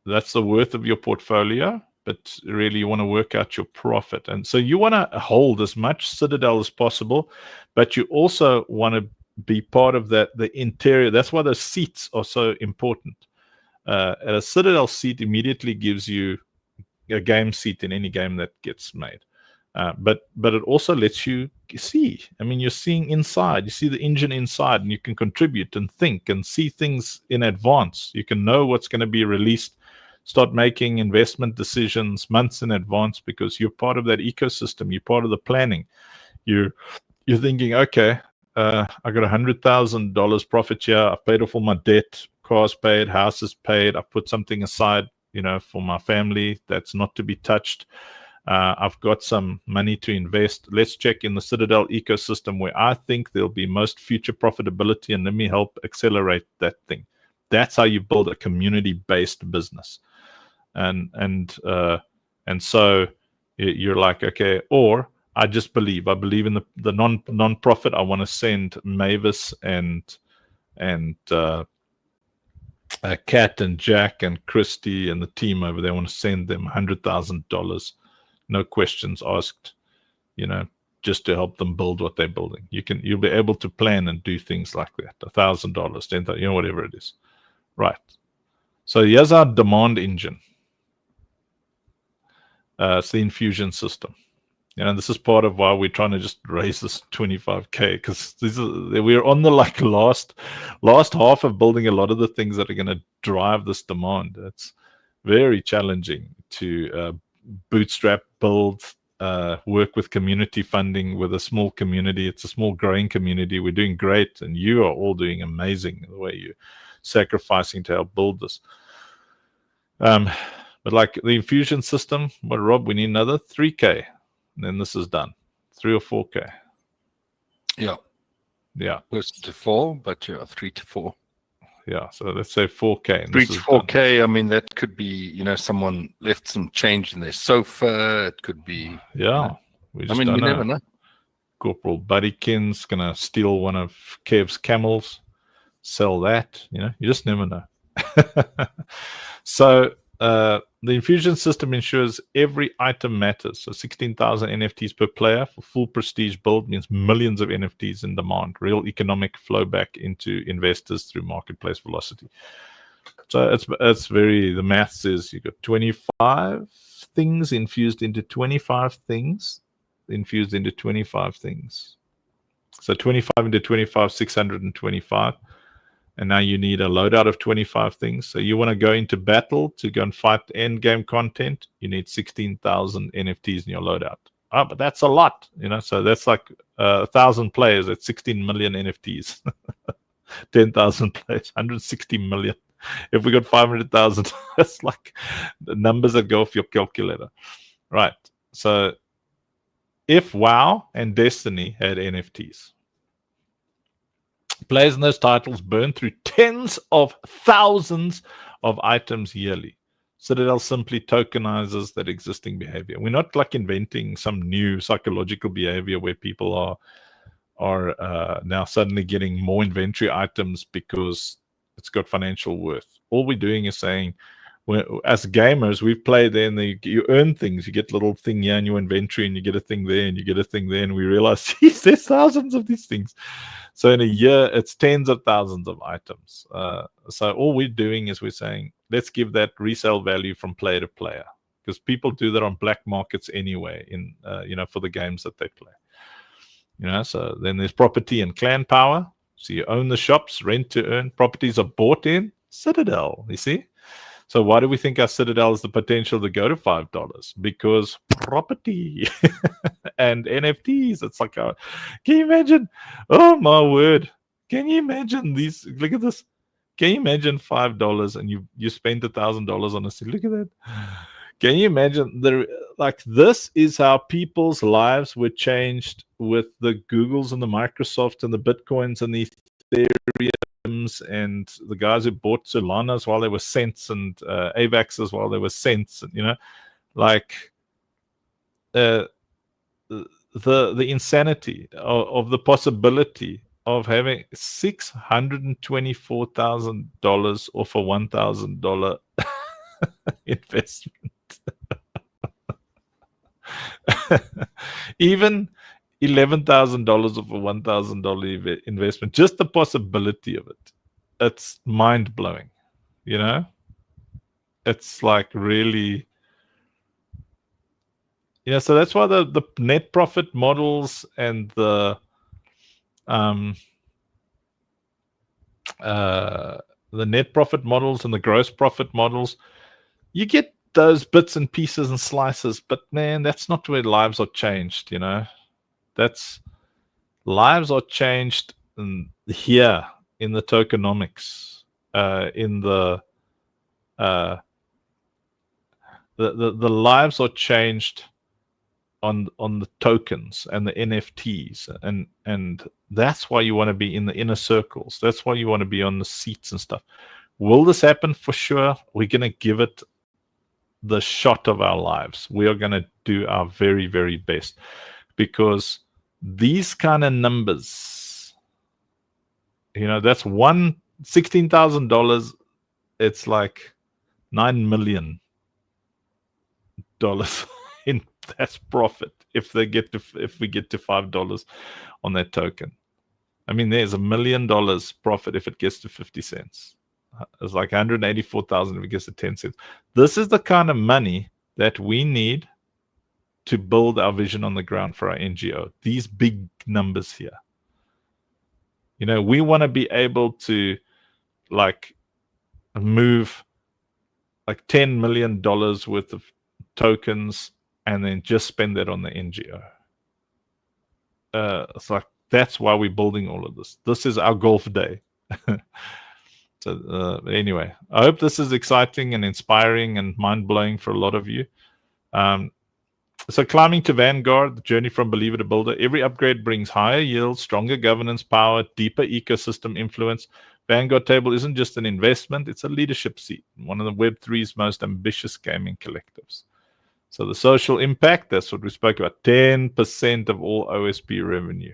that's the worth of your portfolio. But really, you want to work out your profit. And so you want to hold as much Citadel as possible, but you also want to be part of the interior. That's why those seats are so important. A Citadel seat immediately gives you a game seat in any game that gets made. But it also lets you see. You're seeing inside. You see the engine inside, and you can contribute and think and see things in advance. You can know what's going to be released. Start making investment decisions months in advance, because you're part of that ecosystem. You're part of the planning. You're thinking, okay, I got $100,000 profit here. I've paid off all my debt. Cars paid, house is paid. I put something aside, for my family that's not to be touched. I've got some money to invest. Let's check in the Citadel ecosystem where I think there'll be most future profitability, and let me help accelerate that thing. That's how you build a community-based business. And so you're like, okay, or I just believe. I believe in the non-profit. I want to send Mavis and Kat and Jack and Christy and the team over there. I want to send them $100,000, no questions asked, just to help them build what they're building. You'll be able to plan and do things like that. $1,000, $10,000, whatever it is. Right. So here's our demand engine. It's the infusion system. This is part of why we're trying to just raise this 25K, because we're on the last half of building a lot of the things that are going to drive this demand. It's very challenging to bootstrap, build, work with community funding with a small community. It's a small growing community. We're doing great, and you are all doing amazing the way you're sacrificing to help build this. But like the infusion system, Rob, we need another 3K. And then this is done. 3 or 4K. Yeah. Close to 4, but 3 to 4. Yeah. So let's say 4K. And 3 to 4K. Done. I mean, that could be, someone left some change in their sofa. It could be. Yeah. We never know. Corporal Buddykins gonna steal one of Kev's camels, sell that. You just never know. So. The infusion system ensures every item matters. So 16,000 NFTs per player for full prestige build means millions of NFTs in demand. Real economic flow back into investors through marketplace velocity. So it's the math says you got 25 things infused into 25 things infused into 25 things. So 25 into 25, 625. And now you need a loadout of 25 things. So you want to go into battle to go and fight end game content. You need 16,000 NFTs in your loadout. Oh, but that's a lot, So that's like 1,000 players. That's 16 million NFTs. 10,000 players, 160 million. If we got 500,000, that's like the numbers that go off your calculator, right? So if WoW and Destiny had NFTs. Players in those titles burn through tens of thousands of items yearly. Citadel simply tokenizes that existing behavior. We're not like inventing some new psychological behavior where people are now suddenly getting more inventory items because it's got financial worth. All we're doing is saying, as gamers, we've played there, and you earn things. You get a little thing here in your inventory, and you get a thing there, and you get a thing there, and we realize, geez, there's thousands of these things. So in a year, it's tens of thousands of items. So all we're doing is we're saying, let's give that resale value from player to player, because people do that on black markets anyway, for the games that they play. So then there's property and clan power. So you own the shops, rent to earn. Properties are bought in Citadel, you see? So why do we think our Citadel has the potential to go to $5? Because property and NFTs. It's like, can you imagine? Oh my word! Can you imagine these? Look at this. Can you imagine $5 and you spent $1,000 on a city? Look at that. Can you imagine this is how people's lives were changed with the Googles and the Microsofts and the Bitcoins and the Ethereum and the guys who bought Solanas while they were cents and AVAXs while they were cents, and the insanity of the possibility of having $624,000 off a $1,000 investment. Even $11,000 of a $1,000 investment, just the possibility of it, it's mind-blowing. It's like really, so that's why the net profit models and the net profit models and the gross profit models, you get those bits and pieces and slices, but man, that's not where lives are changed. Lives are changed here in the tokenomics, in the lives are changed on the tokens and the NFTs, and that's why you want to be in the inner circles. That's why you want to be on the seats and stuff. Will this happen? For sure. We're going to give it the shot of our lives. We are going to do our very, very best, because these kind of numbers, that's $16,000. It's like $9 million in that's profit if we get to $5 on that token. I mean, there's $1 million profit if it gets to 50 cents. It's like 184,000 if it gets to 10 cents. This is the kind of money that we need to build our vision on the ground for our NGO. These big numbers here. We want to be able to like move like $10 million worth of tokens and then just spend that on the NGO. It's like, that's why we're building all of this. This is our golf day. So anyway, I hope this is exciting and inspiring and mind-blowing for a lot of you. So climbing to Vanguard, the journey from believer to builder. Every upgrade brings higher yield, stronger governance power, deeper ecosystem influence. Vanguard Table isn't just an investment, it's a leadership seat, one of the Web3's most ambitious gaming collectives. So the social impact, that's what we spoke about, 10% of all OSP revenue.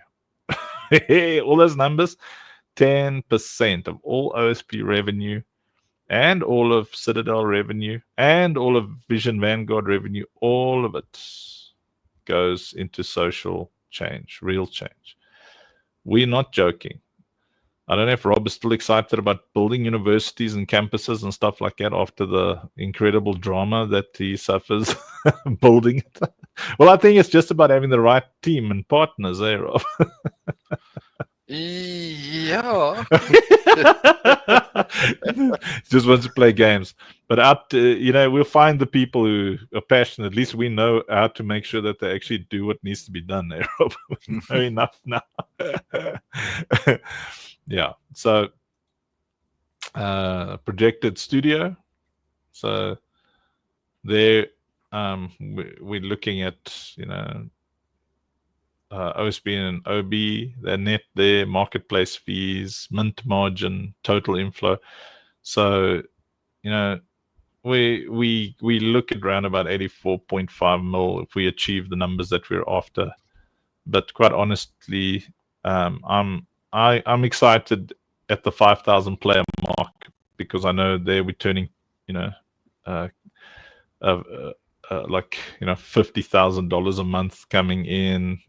All those numbers, 10% of all OSP revenue and all of Citadel revenue and all of Vision Vanguard revenue, all of it goes into social change, real change. We're not joking. I don't know if Rob is still excited about building universities and campuses and stuff like that after the incredible drama that he suffers building it. Well, I think it's just about having the right team and partners there, Rob. Yeah. Just wants to play games. But we'll find the people who are passionate. At least we know how to make sure that they actually do what needs to be done there, Rob. We know enough now. Yeah. So projected studio. So there we're looking at, OSP and OB, their net there, marketplace fees, mint margin, total inflow. So, we look at around about 84.5 mil if we achieve the numbers that we're after. But quite honestly, I'm excited at the 5,000 player mark, because I know there we're turning, like $50,000 a month coming in,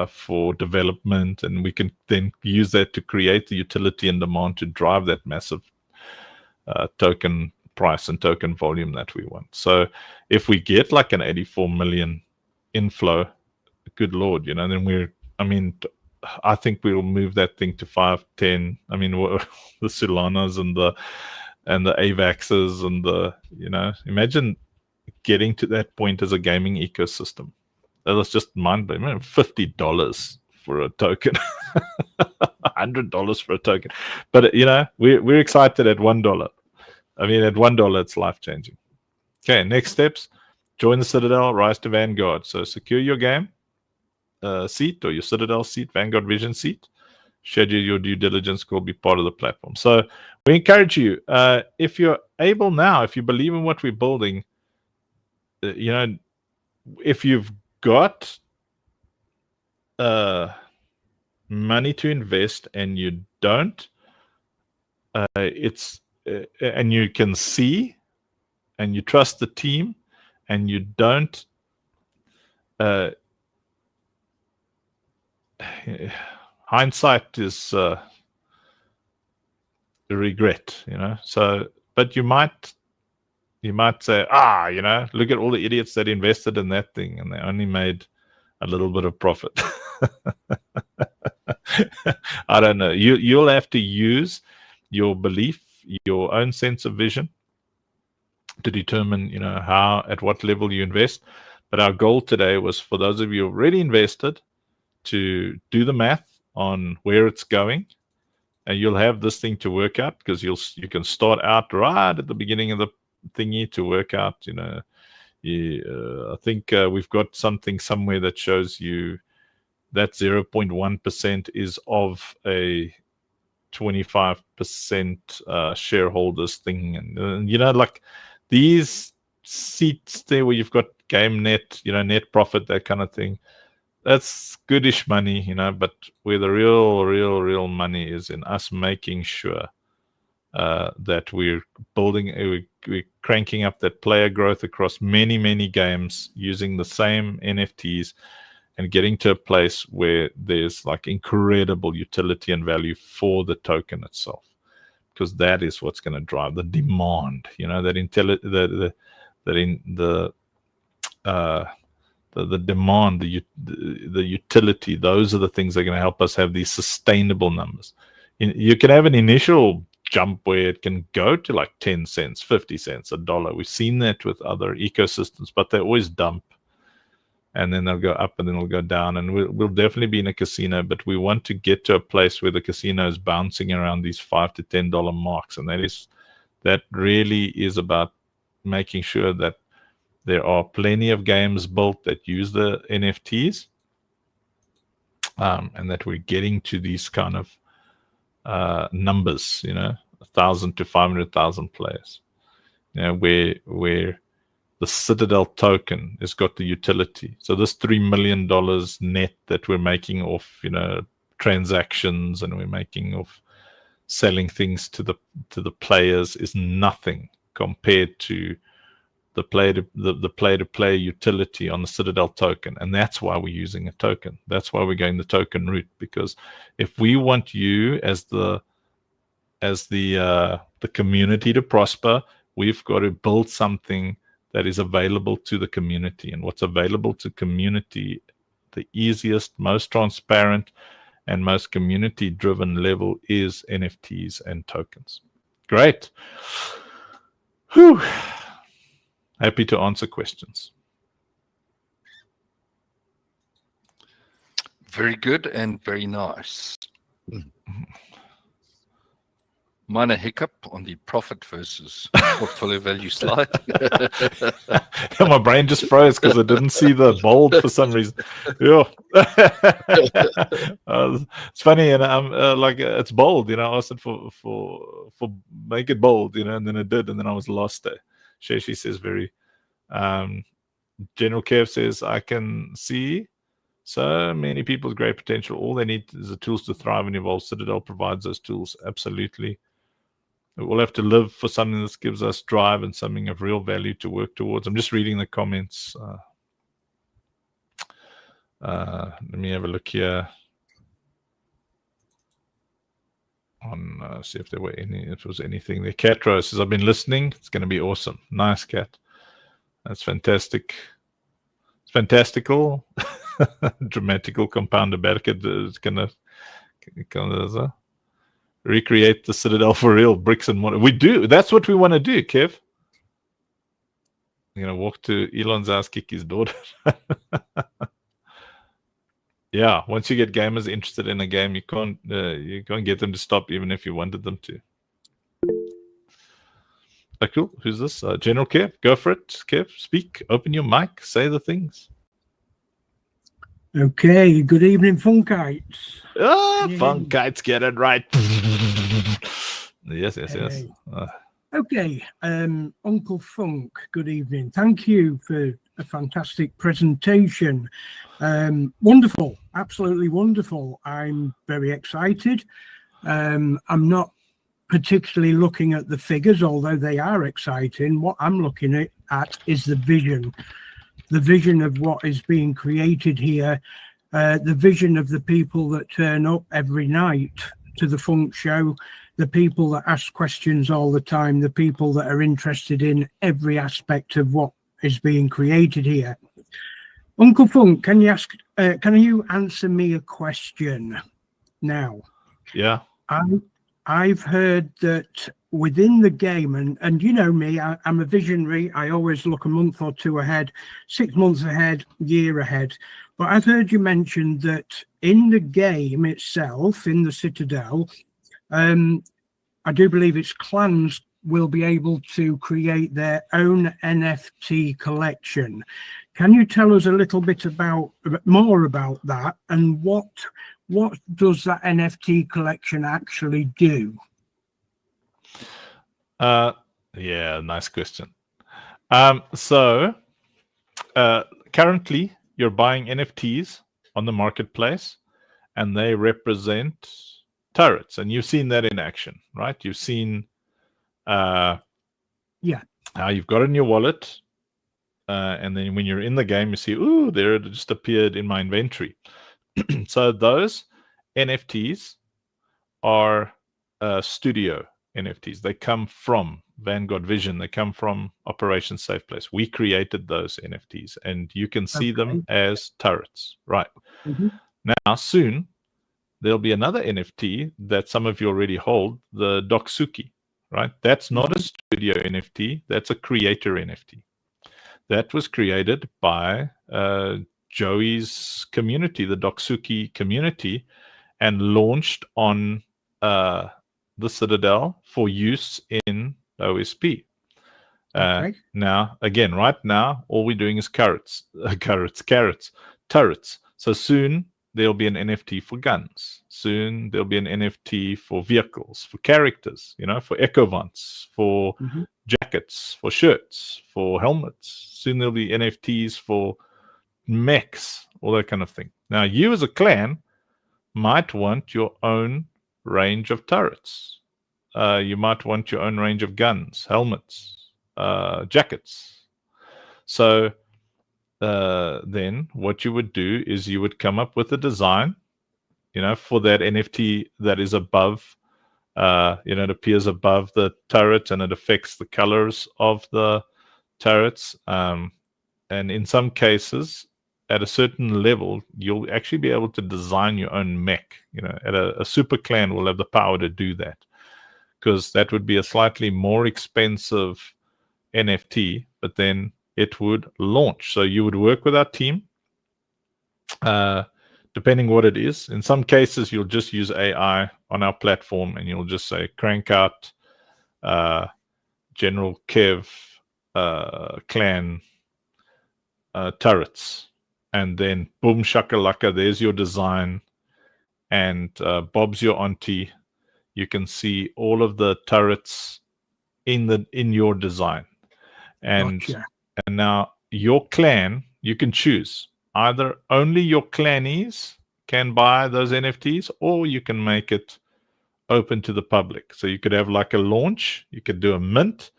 for development, and we can then use that to create the utility and demand to drive that massive token price and token volume that we want. So if we get like an 84 million inflow, good Lord, then I think we'll move that thing to 5, 10. I mean, the Solanas and the AVAXs and imagine getting to that point as a gaming ecosystem. That was just mind-blowing. $50 for a token, $100 for a token. But we're excited at $1. I mean, at $1, it's life-changing. Okay, next steps: join the Citadel, rise to Vanguard. So secure your game seat or your Citadel seat, Vanguard Vision seat. Schedule your due diligence call, be part of the platform. So we encourage you, if you're able now, if you believe in what we're building, if you've got money to invest and you don't, and you can see and you trust the team and you don't, hindsight is regret, So, but you might say, look at all the idiots that invested in that thing and they only made a little bit of profit. I don't know. You'll have to use your belief, your own sense of vision, to determine, how, at what level you invest. But our goal today was for those of you who already invested to do the math on where it's going, and you'll have this thing to work out, because you can start out right at the beginning of the thingy to work out, I think we've got something somewhere that shows you that 0.1% is of a 25% shareholders thing, and like these seats there where you've got game net, net profit, that kind of thing. That's goodish money, but where the real money is in us making sure that we're building, we're cranking up that player growth across many games using the same NFTs and getting to a place where there's like incredible utility and value for the token itself, because that is what's going to drive the demand. The demand, the utility. Those are the things that are going to help us have these sustainable numbers. You can have an initial jump where it can go to like 10 cents, 50 cents, $1. We've seen that with other ecosystems, but they always dump. And then they'll go up and then they'll go down. And we'll definitely be in a casino, but we want to get to a place where the casino is bouncing around these $5 to $10 marks. And that really is about making sure that there are plenty of games built that use the NFTs, and that we're getting to these kind of numbers, 1,000 to 500,000 players, where the Citadel token has got the utility. So this $3 million net that we're making off, transactions, and we're making off selling things to the players is nothing compared to the player-to-player utility on the Citadel token. And that's why we're using a token. That's why we're going the token route, because if we want you as the community to prosper, we've got to build something that is available to the community. And what's available to community, the easiest, most transparent, and most community-driven level is NFTs and tokens. Great. Whew. Happy to answer questions. Very good and very nice. Minor hiccup on the profit versus portfolio value slide. My brain just froze because I didn't see the bold for some reason. Yeah. It's funny, and I'm it's bold. I asked it for make it bold, and then it did, and then I was lost there. She says very. General Kev says, I can see so many people with great potential. All they need is the tools to thrive and evolve. Citadel provides those tools. Absolutely. We'll have to live for something that gives us drive and something of real value to work towards. I'm just reading the comments. Let me have a look here on see if there was anything there. Cat Rose says, I've been listening. It's going to be awesome. Nice, Cat. That's fantastic. It's fantastical. Dramatical compounder Berket is going to recreate the Citadel for real, bricks and mortar. We do. That's what we want to do, Kev. You're going to walk to Elon's house, kick his daughter. Yeah, once you get gamers interested in a game, you can't get them to stop even if you wanted them to. Cool. Who's this? General Kev. Go for it, Kev. Speak. Open your mic. Say the things. Okay. Good evening, Funkites. Funkites, get it right. Yes. Okay. Uncle Funk, good evening. Thank you for a fantastic presentation. Wonderful. Absolutely wonderful. I'm very excited. I'm not particularly looking at the figures, although they are exciting. What I'm looking at is the vision of what is being created here, the vision of the people that turn up every night to the Funk Show, the people that ask questions all the time, the people that are interested in every aspect of what is being created here. Uncle Funk, can you answer me a question now? Yeah. I've heard that within the game, and you know me, I'm a visionary. I always look a month or two ahead, 6 months ahead, year ahead. But I've heard you mention that in the game itself, in the Citadel, I do believe it's clans will be able to create their own NFT collection. Can you tell us a little bit more about that, and what does that NFT collection actually do? Yeah, nice question. So currently you're buying NFTs on the marketplace, and they represent turrets, and you've seen that in action, right? You've seen how you've got it in your wallet, and then when you're in the game, you see, ooh, there it just appeared in my inventory. So those NFTs are studio NFTs. They come from Vanguard Vision. They come from Operation Safe Place. We created those NFTs, and you can see them as turrets, right? Now, soon, there'll be another NFT that some of you already hold, the Doksuki, right? That's not a studio NFT. That's a creator NFT. That was created by Joey's community, the Doksuki community, and launched on the Citadel for use in OSP. Now, again, right now, all we're doing is turrets. So soon there'll be an NFT for guns. Soon there'll be an NFT for vehicles, for characters, for ecovants, for jackets, for shirts, for helmets. Soon there'll be NFTs for mechs, all that kind of thing. Now, you as a clan might want your own range of turrets. You might want your own range of guns, helmets, jackets. So then what you would do is you would come up with a design, for that NFT that is above, it appears above the turret, and it affects the colors of the turrets. And in some cases, at a certain level, you'll actually be able to design your own mech. At a super clan will have the power to do that, because that would be a slightly more expensive NFT, but then it would launch. So you would work with our team, depending what it is. In some cases, you'll just use AI on our platform, and you'll just say, crank out General Kev clan turrets. And then boom shakalaka, there's your design, and Bob's your auntie. You can see all of the turrets in your design. And now your clan, you can choose. Either only your clannies can buy those NFTs, or you can make it open to the public. So you could have like a launch, you could do a mint,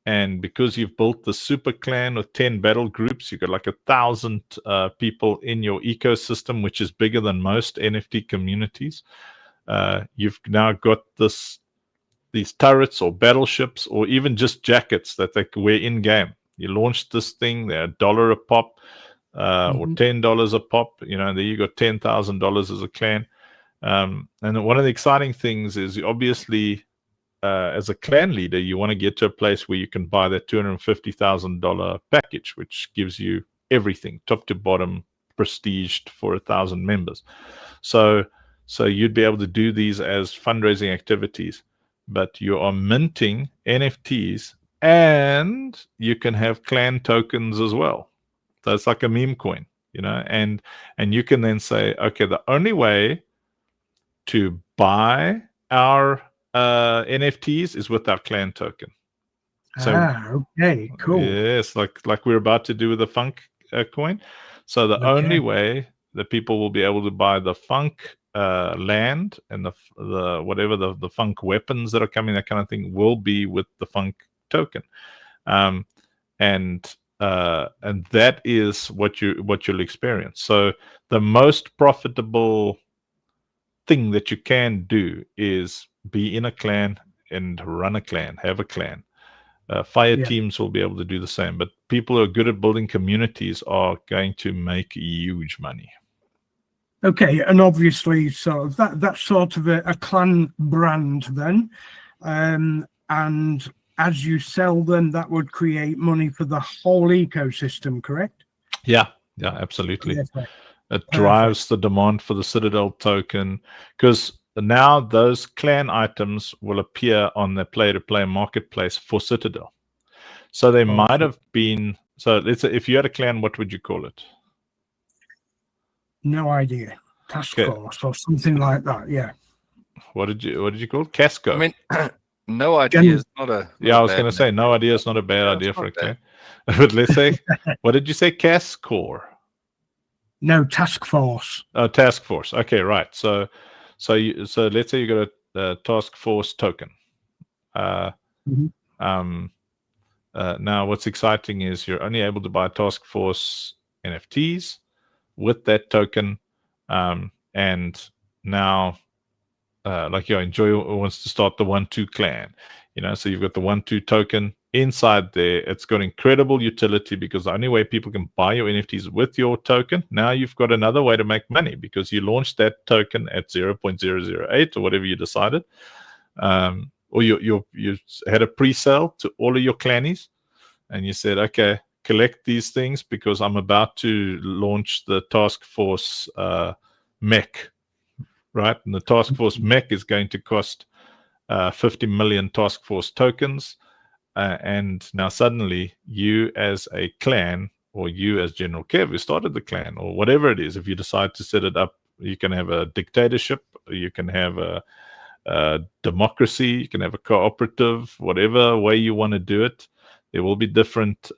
and because you've built the super clan with 10 battle groups, you've got like 1,000 people in your ecosystem, which is bigger than most NFT communities. You've now got these turrets or battleships, or even just jackets that they wear in game. You launched this thing, they're $1 a pop, or $10 a pop. There you got $10,000 as a clan. And one of the exciting things is, obviously, as a clan leader, you want to get to a place where you can buy that $250,000 package, which gives you everything, top to bottom, prestiged for 1,000 members. So you'd be able to do these as fundraising activities, but you are minting NFTs, and you can have clan tokens as well. So it's like a meme coin, and you can then say, okay, the only way to buy our NFTs is with our clan token. So, okay, cool. Yes, like we're about to do with the Funk coin. So the only way that people will be able to buy the Funk land and the whatever the Funk weapons that are coming, that kind of thing, will be with the Funk token, and that is what you'll experience. So the most profitable thing that you can do is be in a clan and run a clan, have a clan. Fire teams will be able to do the same, but people who are good at building communities are going to make huge money. Okay, and obviously, so that's sort of a clan brand then, and as you sell them, that would create money for the whole ecosystem, correct? Yeah, absolutely. It drives the demand for the Citadel token, because now those clan items will appear on the play-to-play marketplace for Citadel. So they might have been. So let's say if you had a clan, what would you call it? No idea. Task force or something like that. Yeah. What did you call it? Casco? I mean, no idea is not a. I was going to say no idea is not a bad idea for a clan. But let's say, what did you say? Cascore? No, task force. Oh, task force. Okay, right. So let's say you got a task force token. Now, what's exciting is you're only able to buy task force NFTs with that token, and now, like Enjoy wants to start the 1-2 clan. So you've got the 1-2 token inside there. It's got incredible utility because the only way people can buy your NFTs with your token. Now you've got another way to make money because you launched that token at 0.008 or whatever you decided, or you had a pre-sale to all of your clannies, and you said, okay, collect these things because I'm about to launch the task force mech, right? And the task force mech is going to cost 50 million task force tokens, and now suddenly you as a clan, or you as General Kev who started the clan, or whatever it is, if you decide to set it up, you can have a dictatorship, you can have a democracy, you can have a cooperative, whatever way you want to do it. There will be different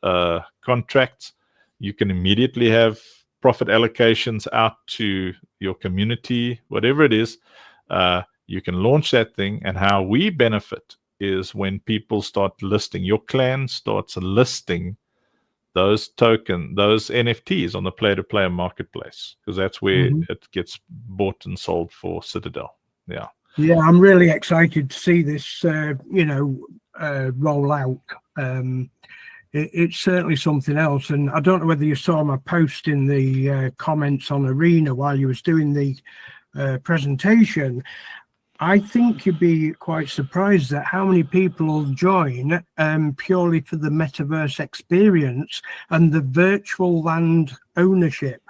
contracts. You can immediately have profit allocations out to your community, whatever it is. You can launch that thing, and how we benefit is when people start listing, your clan starts listing those NFTs on the player-to-player marketplace, because that's where it gets bought and sold for Citadel. Yeah, I'm really excited to see this, roll out. It's certainly something else, and I don't know whether you saw my post in the comments on Arena while you was doing the presentation. I think you'd be quite surprised at how many people will join purely for the metaverse experience and the virtual land ownership.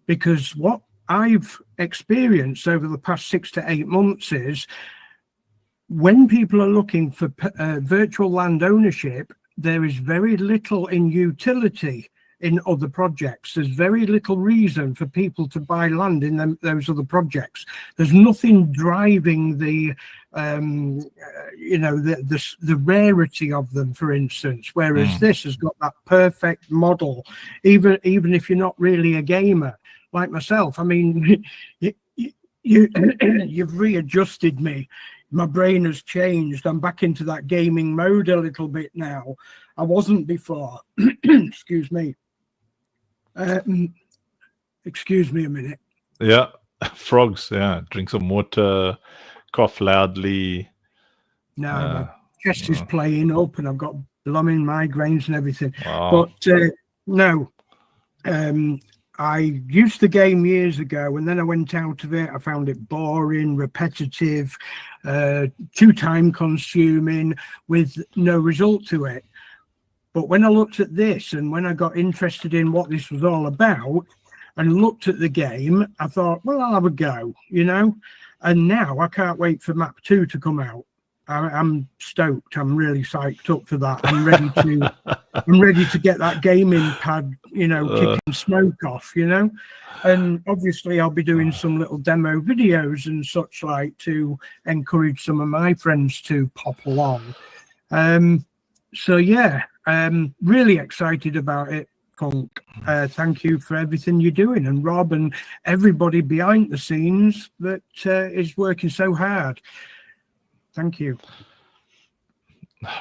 Because what I've experienced over the past 6 to 8 months is when people are looking for virtual land ownership, there is very little in utility in other projects. There's very little reason for people to buy land in those other projects. There's nothing driving the rarity of them, for instance, whereas this has got that perfect model, even if you're not really a gamer like myself. I mean, you've readjusted me. My brain has changed. I'm back into that gaming mode a little bit now. I wasn't before. Excuse me. Excuse me a minute. Yeah, frogs. Yeah, drink some water, cough loudly. No, my chest is playing up, and I've got blooming migraines and everything. Wow. But no, I used the game years ago, and then I went out of it. I found it boring, repetitive, too time consuming, with no result to it. But when I looked at this, and when I got interested in what this was all about and looked at the game, I thought, well, I'll have a go, and now I can't wait for map 2 to come out. I'm stoked. I'm really psyched up for that. I'm ready to get that gaming pad, kicking smoke off, and obviously I'll be doing some little demo videos and such like to encourage some of my friends to pop along. So yeah, really excited about it, Funk. Thank you for everything you're doing, and Rob and everybody behind the scenes that is working so hard. Thank you.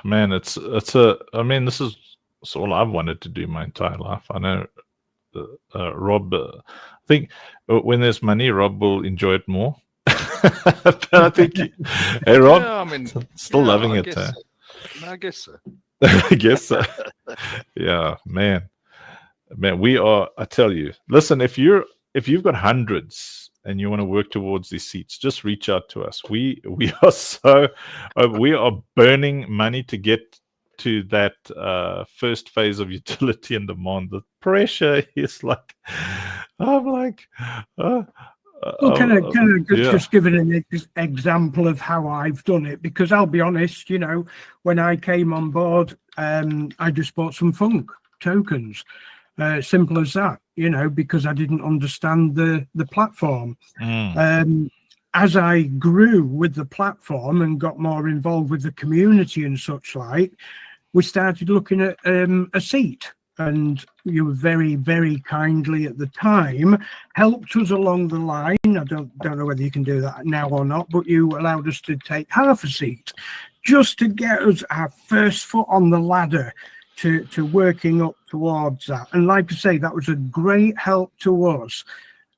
Man, this is all I've wanted to do my entire life. I know Rob, I think when there's money, Rob will enjoy it more. But I think, hey Rob, still loving it. I guess so. I guess so. Yeah, man, we are. I tell you, listen. If you've got hundreds and you want to work towards these seats, just reach out to us. We are burning money to get to that first phase of utility and demand. The pressure is like, I'm like, Well, can I yeah. just give an example of how I've done it? Because I'll be honest, when I came on board, I just bought some Funk tokens. Simple as that, because I didn't understand the platform. As I grew with the platform and got more involved with the community and such like, we started looking at a seat. And you were very, very kindly at the time helped us along the line. I don't know whether you can do that now or not, but you allowed us to take half a seat just to get us our first foot on the ladder to working up towards that. And like I say, that was a great help to us,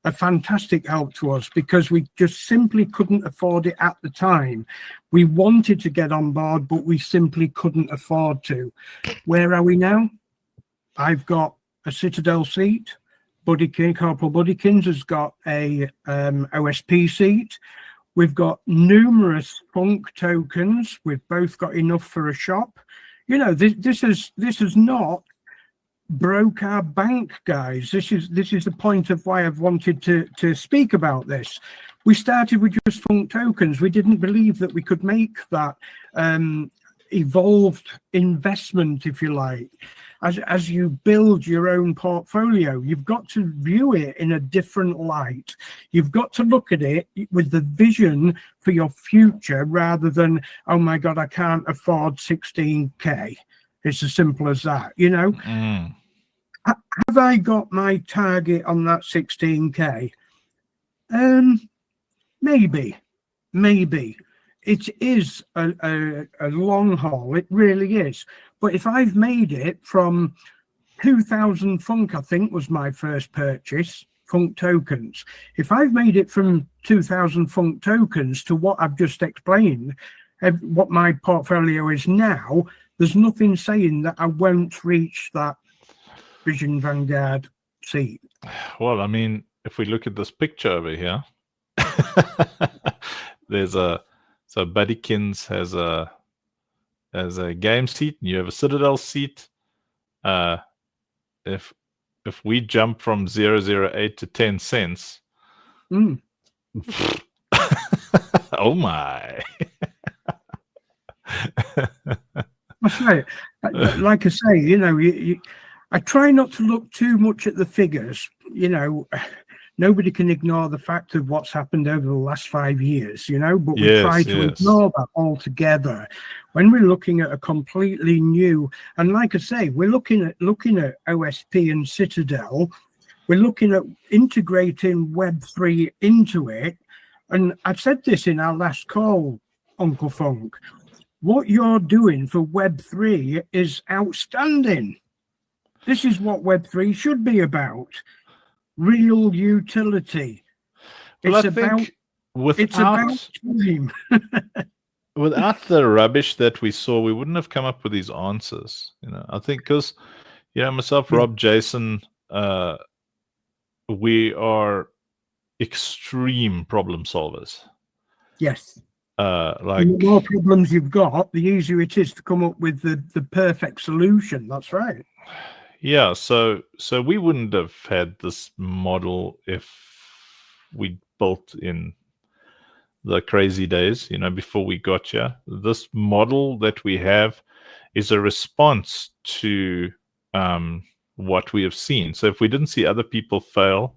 a fantastic help to us, because we just simply couldn't afford it at the time. We wanted to get on board, but we simply couldn't afford to. Where are we now? I've got a Citadel seat. Corporal Buddykins has got a OSP seat. We've got numerous Funk tokens. We've both got enough for a shop. This is not broke our bank, guys. This is the point of why I've wanted to speak about this. We started with just Funk tokens. We didn't believe that we could make that evolved investment, if you like. As you build your own portfolio, you've got to view it in a different light. You've got to look at it with the vision for your future rather than, oh my God, I can't afford 16K. It's as simple as that, Have I got my target on that 16K? Maybe. It is a long haul. It really is. But if I've made it from 2,000 Funk, I think was my first purchase, Funk tokens. If I've made it from 2,000 Funk tokens to what I've just explained, what my portfolio is now, there's nothing saying that I won't reach that Vision Vanguard seat. Well, I mean, if we look at this picture over here, there's so Buddykins has a game seat, and you have a Citadel seat. If we jump from 0.08 to 10 cents, oh my! That's right. Like I say, I try not to look too much at the figures. Nobody can ignore the fact of what's happened over the last 5 years, but we try to ignore that altogether. When we're looking at a completely new, and like I say, we're looking at OSP and Citadel, we're looking at integrating Web3 into it. And I've said this in our last call, Uncle Funk, what you're doing for Web3 is outstanding. This is what Web3 should be about. Real utility. Well, it's about time. Without the rubbish that we saw, we wouldn't have come up with these answers. I think because, myself, Rob, Jason, we are extreme problem solvers. Yes. Like the more problems you've got, the easier it is to come up with the perfect solution. That's right. Yeah, so we wouldn't have had this model if we built in the crazy days, before we got here. This model that we have is a response to what we have seen. So if we didn't see other people fail,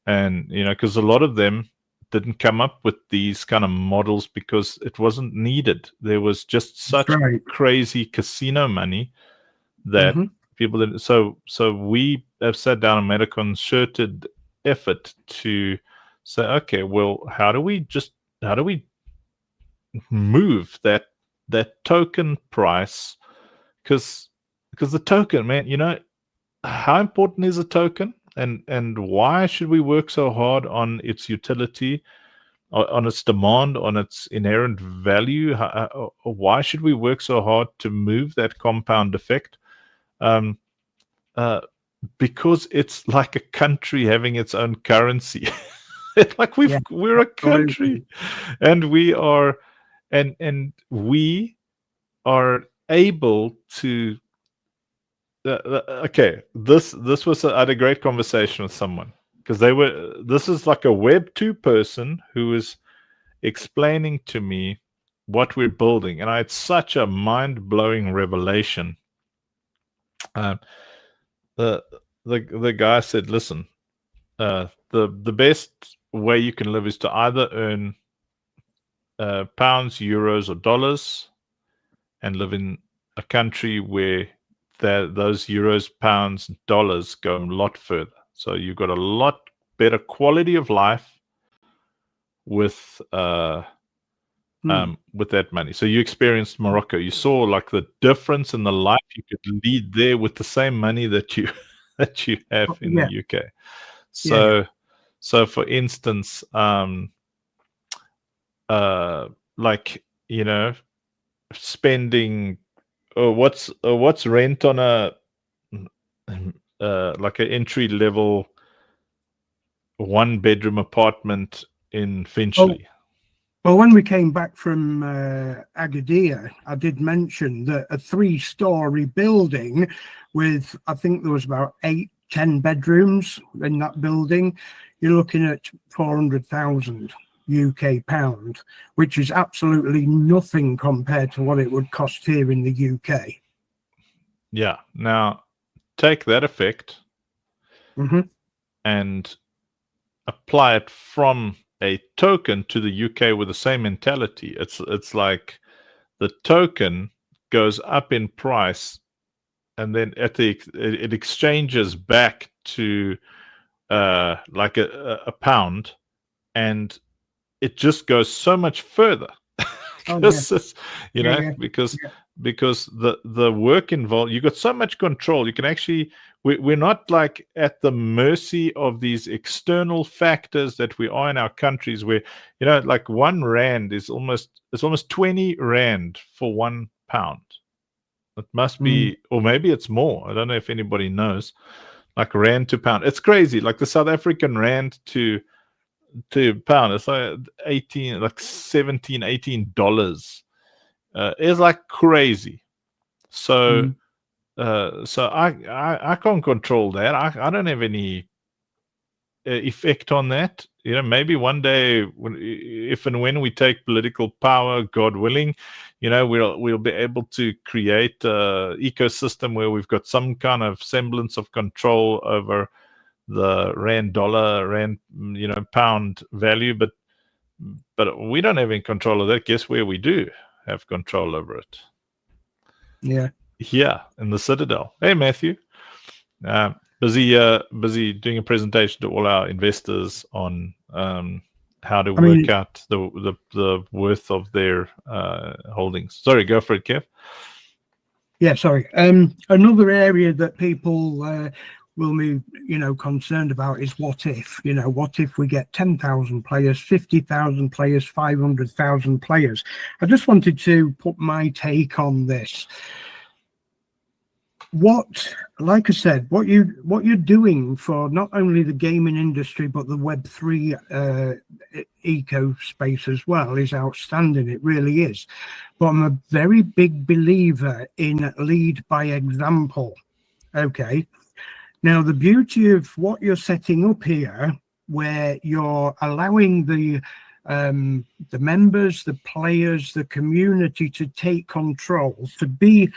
and because a lot of them didn't come up with these kind of models because it wasn't needed. There was just such crazy casino money that people didn't. So we have sat down and made a concerted effort to say, okay, well, how do we move that token price? Because the token, man, how important is a token, and why should we work so hard on its utility, on its demand, on its inherent value? Why should we work so hard to move that compound effect? Because it's like a country having its own currency. Like we're a country, and we are able to. Okay, this was I had a great conversation with someone, because this is like a Web 2 person who was explaining to me what we're building, and I had such a mind-blowing revelation. The guy said, listen, the best way you can live is to either earn pounds, euros, or dollars, and live in a country where those euros, pounds, dollars go a lot further. So you've got a lot better quality of life with that money. So you experienced Morocco. You saw like the difference in the life you could lead there with the same money that you have in the UK. So for instance, like, you know, spending what's rent on a like an entry level 1-bedroom apartment in Finchley? Well, when we came back from Agadir, I did mention that a 3-story building with, I think there was about 8-10 bedrooms in that building, you're looking at 400,000 UK pound, which is absolutely nothing compared to what it would cost here in the UK. Yeah. Now, take that effect and apply it from a token to the UK with the same mentality. It's like the token goes up in price, and then it exchanges back to like a pound, and it just goes so much further. Because the work involved, you got so much control. You can actually, we're not like at the mercy of these external factors that we are in our countries, where, you know, like 1 rand is almost 20 rand for 1 pound. It must be, or maybe it's more. I don't know if anybody knows. Like rand to pound, it's crazy. Like the South African rand to pound, it's like $18. It's like crazy. So I can't control that. I don't have any effect on that. You know, maybe one day, if and when we take political power, God willing, you know, we'll be able to create a ecosystem where we've got some kind of semblance of control over the rand, dollar, rand, you know, pound value, but we don't have any control of that. Guess where we do have control over it? Here in the Citadel. Hey, Matthew. Busy doing a presentation to all our investors on how to work out the worth of their holdings. Sorry, go for it, Kev. Yeah, sorry. Another area that people will be, you know, concerned about is what if, you know, what if we get 10,000 players, 50,000 players, 500,000 players? I just wanted to put my take on this. Like I said, what you're doing for not only the gaming industry but the Web3 eco space as well is outstanding. It really is. But I'm a very big believer in lead by example. Okay. Now, the beauty of what you're setting up here, where you're allowing the members, the players, the community to take control, to be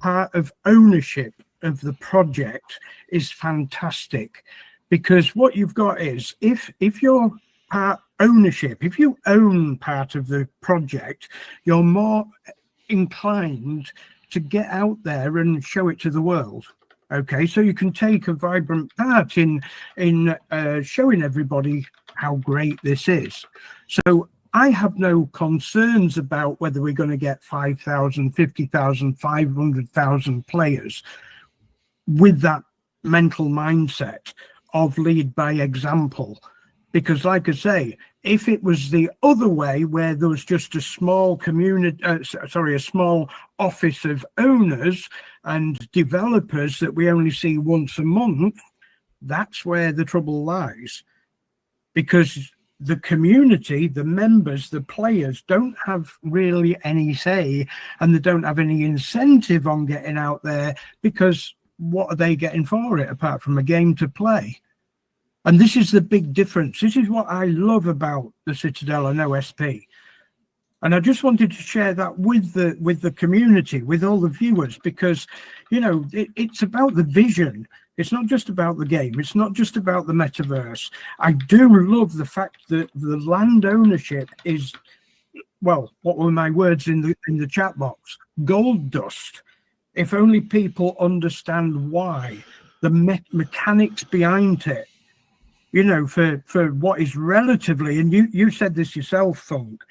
part of ownership of the project, is fantastic. Because what you've got is, if you're part ownership, if you own part of the project, you're more inclined to get out there and show it to the world. Okay, so you can take a vibrant part in showing everybody how great this is. So I have no concerns about whether we're going to get 5,000, 50,000, 500,000 players with that mental mindset of lead by example. Because like I say, if it was the other way, where there was just a small community, a small office of owners and developers that we only see once a month, that's where the trouble lies. Because the community, the members, the players don't have really any say, and they don't have any incentive on getting out there, because what are they getting for it apart from a game to play? And this is the big difference. This is what I love about the Citadel and OSP. And I just wanted to share that with the community, with all the viewers, because, you know, it's about the vision. It's not just about the game. It's not just about the metaverse. I do love the fact that the land ownership is, well, what were my words in the chat box? Gold dust. If only people understand why, the mechanics behind it, you know, for what is relatively, and you said this yourself, Funk,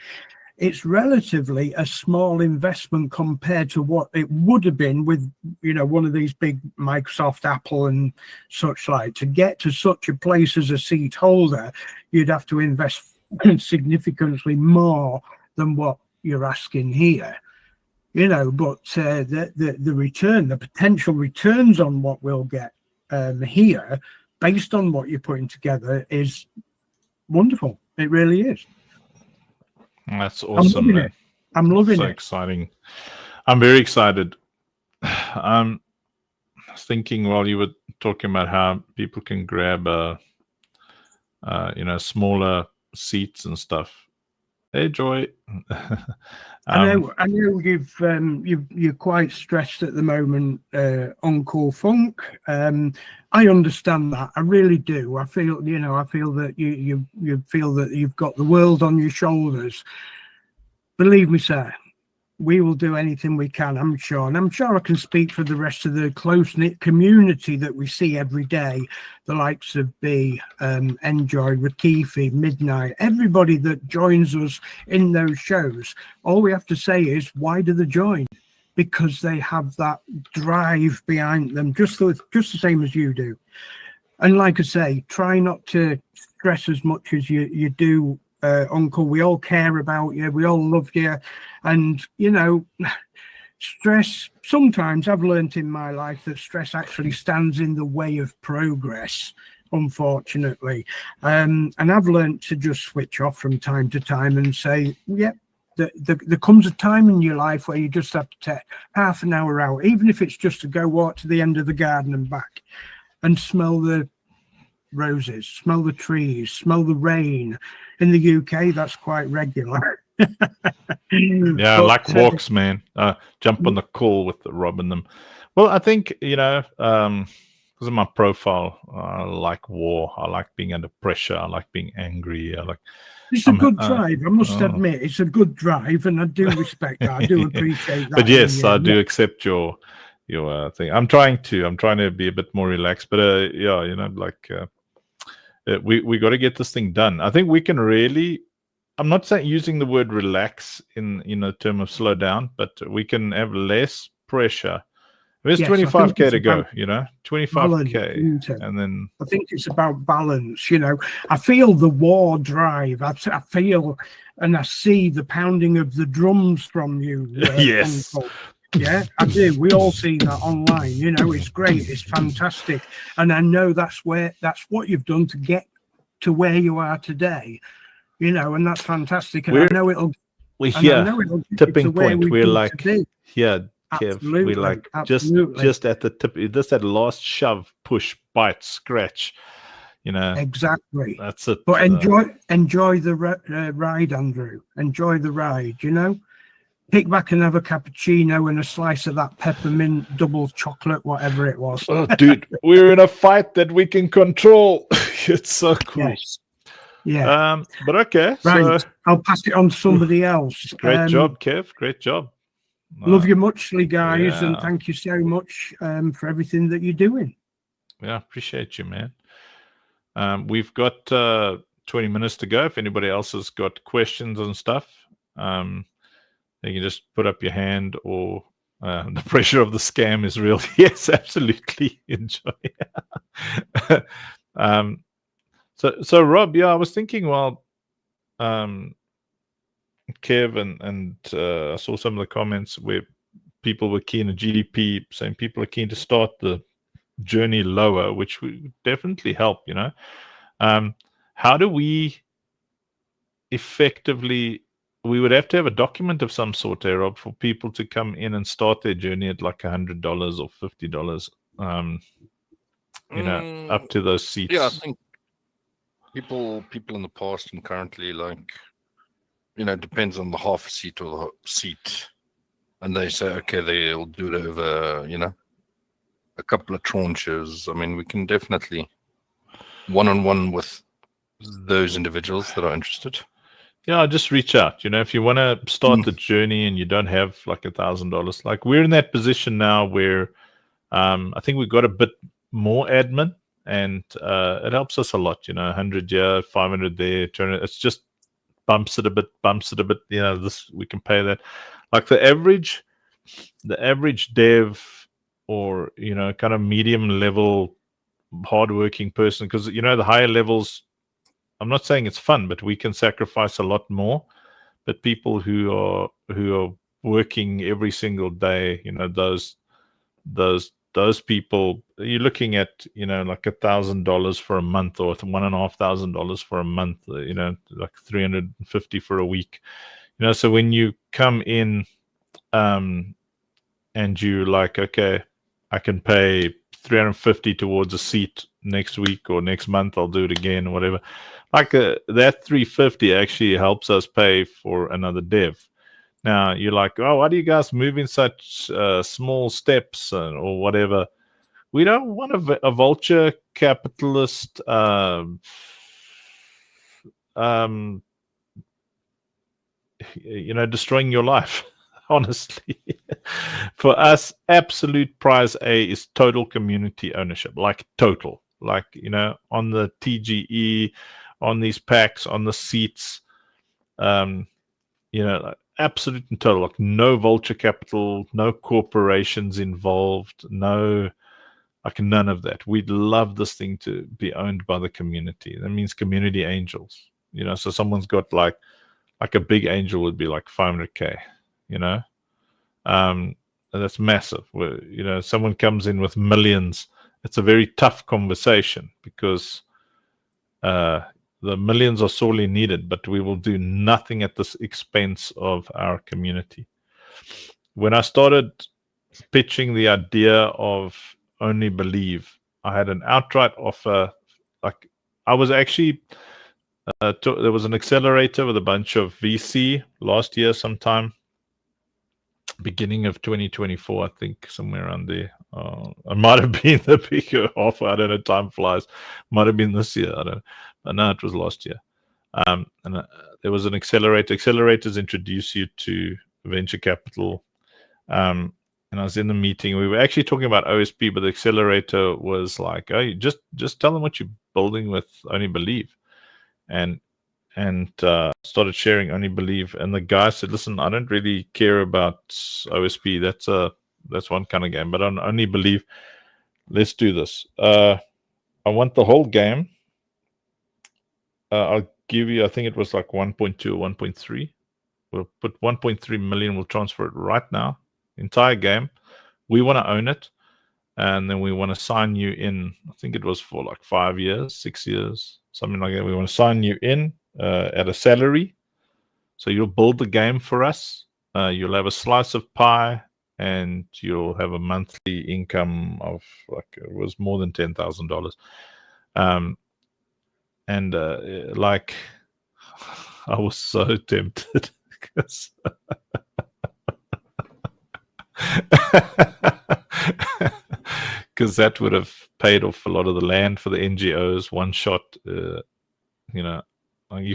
it's relatively a small investment compared to what it would have been with, you know, one of these big Microsoft, Apple and such like. To get to such a place as a seat holder, you'd have to invest significantly more than what you're asking here, you know. But the return, the potential returns on what we'll get here, based on what you're putting together, is wonderful. It really is. That's awesome, man. I'm loving it. So exciting. I'm very excited. I was thinking while you were talking about how people can grab you know, smaller seats and stuff. Hey, Joy. I know you're quite stressed at the moment, Uncle Funk. I understand that. I really do. I feel, you know, that you feel that you've got the world on your shoulders. Believe me, sir, we will do anything we can, I'm sure. And I'm sure I can speak for the rest of the close-knit community that we see every day, the likes of B, Enjoy, Rakifi, Midnight, everybody that joins us in those shows. All we have to say is, why do they join? Because they have that drive behind them, just the same as you do. And like I say, try not to stress as much as you do, Uncle. We all care about you. We all love you. And, you know, stress, sometimes I've learned in my life that stress actually stands in the way of progress, unfortunately. And I've learned to just switch off from time to time and say, yep, there comes a time in your life where you just have to take half an hour out, even if it's just to go walk to the end of the garden and back and smell the roses, smell the trees, smell the rain. In the UK, that's quite regular. Yeah, but, like walks, man. Jump on the call with Rob and them. Well, I think, you know, because of my profile, I like war. I like being under pressure. I like being angry. It's a good drive. I must admit, it's a good drive, and I do respect that. I do appreciate that. But yes, I do accept your thing. I'm trying to be a bit more relaxed. But yeah, you know, like we got to get this thing done. I think we can really. I'm not saying using the word relax in term of slow down, but we can have less pressure. There's 25K to go, you know, 25K, and then I think it's about balance. You know, I feel the war drive. I feel and I see the pounding of the drums from you. Yes. Uncle. Yeah, I do. We all see that online. You know, it's great. It's fantastic. And I know that's what you've done to get to where you are today. You know, and that's fantastic. And I know it'll. We're here. Tipping point. We're like here. Kev, we like just at the tip, just that last shove, push, bite, scratch, you know. Exactly. That's it. But enjoy the ride, Andrew. Enjoy the ride. You know, pick back and have a cappuccino and a slice of that peppermint double chocolate, whatever it was. Oh, dude, we're in a fight that we can control. It's so cool. Yes. Yeah. But okay. Right. So, I'll pass it on to somebody else. Great job, Kev. Great job. Love you muchly, guys, and thank you so much for everything that you're doing. Yeah, appreciate you, man. We've got 20 minutes to go. If anybody else has got questions and stuff, you can just put up your hand, or the pressure of the scam is real. Yes, absolutely. Enjoy. So Rob, yeah, I was thinking, well, Kev and I saw some of the comments where people were keen on GDP, saying people are keen to start the journey lower, which would definitely help, you know. How do we effectively, we would have to have a document of some sort there, Rob, for people to come in and start their journey at like $100 or $50, you know, up to those seats. Yeah, I think People in the past and currently, like, depends on the half seat or the seat, and they say, okay, they'll do it over, a couple of tranches. I mean, we can definitely one-on-one with those individuals that are interested. Yeah, just reach out. If you want to start the journey and you don't have like $1,000, like we're in that position now where I think we've got a bit more admin, and it helps us a lot. 100 here, 500 there, 200. It's just bumps it a bit. This, we can pay that. Like the average dev, or kind of medium level hardworking person, because the higher levels, I'm not saying it's fun, but we can sacrifice a lot more. But people who are working every single day, those people, you're looking at like $1,000 for a month, or $1,500 for a month, like 350 for a week. So when you come in and you like, okay, I can pay 350 towards a seat next week or next month, I'll do it again or whatever, like that 350 actually helps us pay for another dev. Now you're like, oh, why do you guys move in such small steps or whatever? We don't want a vulture capitalist destroying your life. Honestly, for us, absolute prize A is total community ownership, like total, like on the TGE, on these packs, on the seats, like absolute and total, like no vulture capital, no corporations involved, none of that. We'd love this thing to be owned by the community. That means community angels. So someone's got like a big angel would be like 500K. That's massive. Where someone comes in with millions, it's a very tough conversation, because the millions are sorely needed, but we will do nothing at the expense of our community. When I started pitching the idea of Only Believe, I had an outright offer. Like, I was actually there was an accelerator with a bunch of VC last year sometime, beginning of 2024, I think, somewhere around there. It might have been the bigger offer. I don't know. Time flies. Might have been this year. I don't know. But no, it was last year. And there was an accelerator. Accelerators introduce you to venture capital. And I was in the meeting. We were actually talking about OSP, but the accelerator was like, "Oh, just tell them what you're building with Only Believe," and started sharing Only Believe. And the guy said, "Listen, I don't really care about OSP. That's one kind of game, but on Only Believe, let's do this. I want the whole game. I'll give you, I think it was like 1.2 or 1.3. We'll put 1.3 million. We'll transfer it right now. Entire game. We want to own it. And then we want to sign you in. I think it was for like 5 years, 6 years, something like that. We want to sign you in at a salary. So you'll build the game for us. You'll have a slice of pie, and you'll have a monthly income of, like, it was more than $10,000. Like, I was so tempted because that would have paid off a lot of the land for the NGOs. One shot, you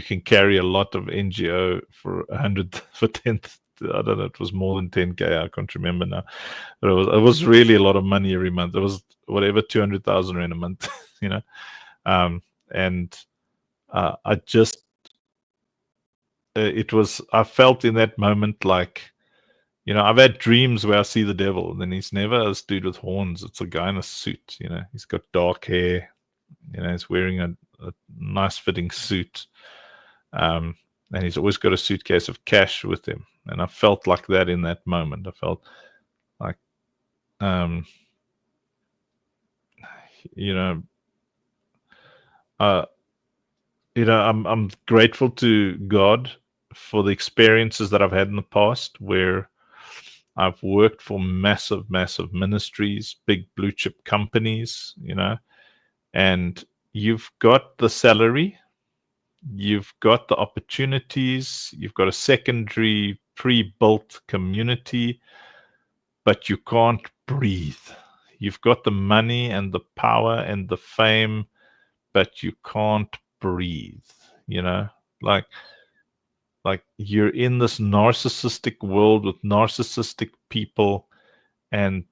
can carry a lot of NGO for 100 for 10. I don't know. It was more than 10K. I can't remember now, but it was really a lot of money every month. It was whatever 200,000 in a month, I felt in that moment like, I've had dreams where I see the devil, and then he's never a dude with horns. It's a guy in a suit. He's got dark hair. He's wearing a nice fitting suit. And he's always got a suitcase of cash with him. And I felt like that in that moment. I felt like, I'm grateful to God for the experiences that I've had in the past, where I've worked for massive, massive ministries, big blue chip companies, and you've got the salary, you've got the opportunities, you've got a secondary pre-built community, but you can't breathe. You've got the money and the power and the fame, but you can't breathe, you know, like you're in this narcissistic world with narcissistic people, and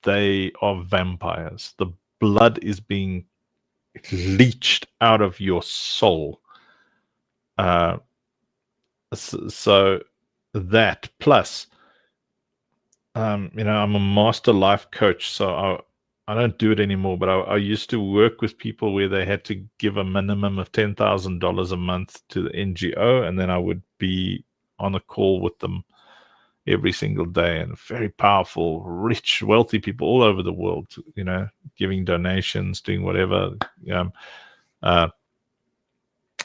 they are vampires. The blood is being leached out of your soul. So that plus, you know, I'm a master life coach, so I don't do it anymore, but I used to work with people where they had to give a minimum of $10,000 a month to the NGO, and then I would be on a call with them every single day, and very powerful, rich, wealthy people all over the world, you know, giving donations, doing whatever.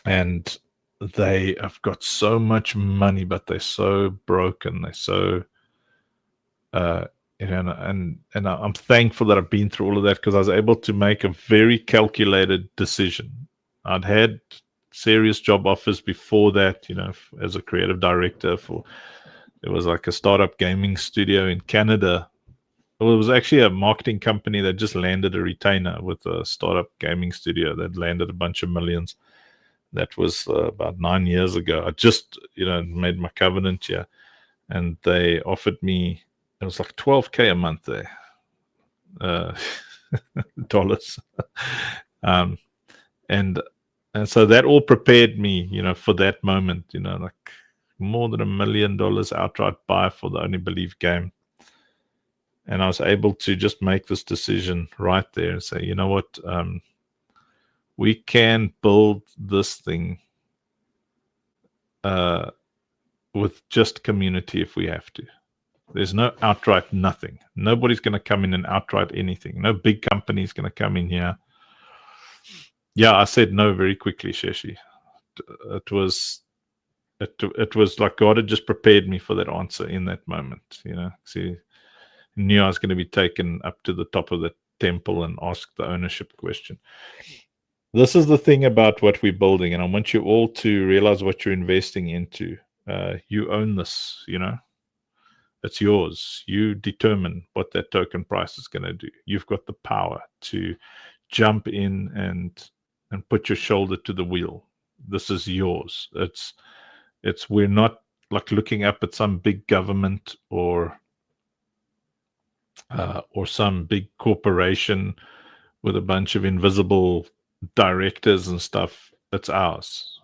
And they have got so much money, but they're so broken. They're so, you know, and I'm thankful that I've been through all of that, because I was able to make a very calculated decision. I'd had serious job offers before that, you know, as a creative director for, it was like a startup gaming studio in Canada. Well, it was actually a marketing company that just landed a retainer with a startup gaming studio that landed a bunch of millions. That was about 9 years ago. I just, you know, made my covenant here, and they offered me, it was like $12K a month there, dollars. And so that all prepared me, you know, for that moment, you know, like more than $1 million outright buy for the Only Believe game. And I was able to just make this decision right there and say, you know what, we can build this thing with just community if we have to. There's no outright nothing. Nobody's going to come in and outright anything. No big company's going to come in here. Yeah, I said no very quickly, Sheshi. It was like God had just prepared me for that answer in that moment. You know, see, knew I was going to be taken up to the top of the temple and asked the ownership question. This is the thing about what we're building, and I want you all to realize what you're investing into. You own this, you know. It's yours. You determine what that token price is going to do. You've got the power to jump in and put your shoulder to the wheel. This is yours. It's we're not like looking up at some big government or some big corporation with a bunch of invisible directors and stuff. It's ours.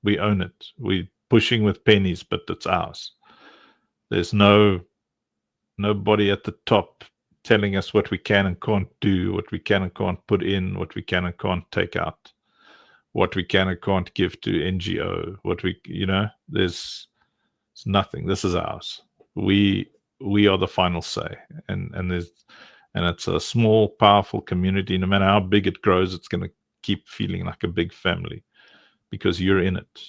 We own it. We're pushing with pennies, but it's ours. There's nobody at the top telling us what we can and can't do, what we can and can't put in, what we can and can't take out, what we can and can't give to NGO, what we, you know, there's nothing. This is ours. We are the final say, and it's a small, powerful community. No matter how big it grows, it's going to keep feeling like a big family because you're in it.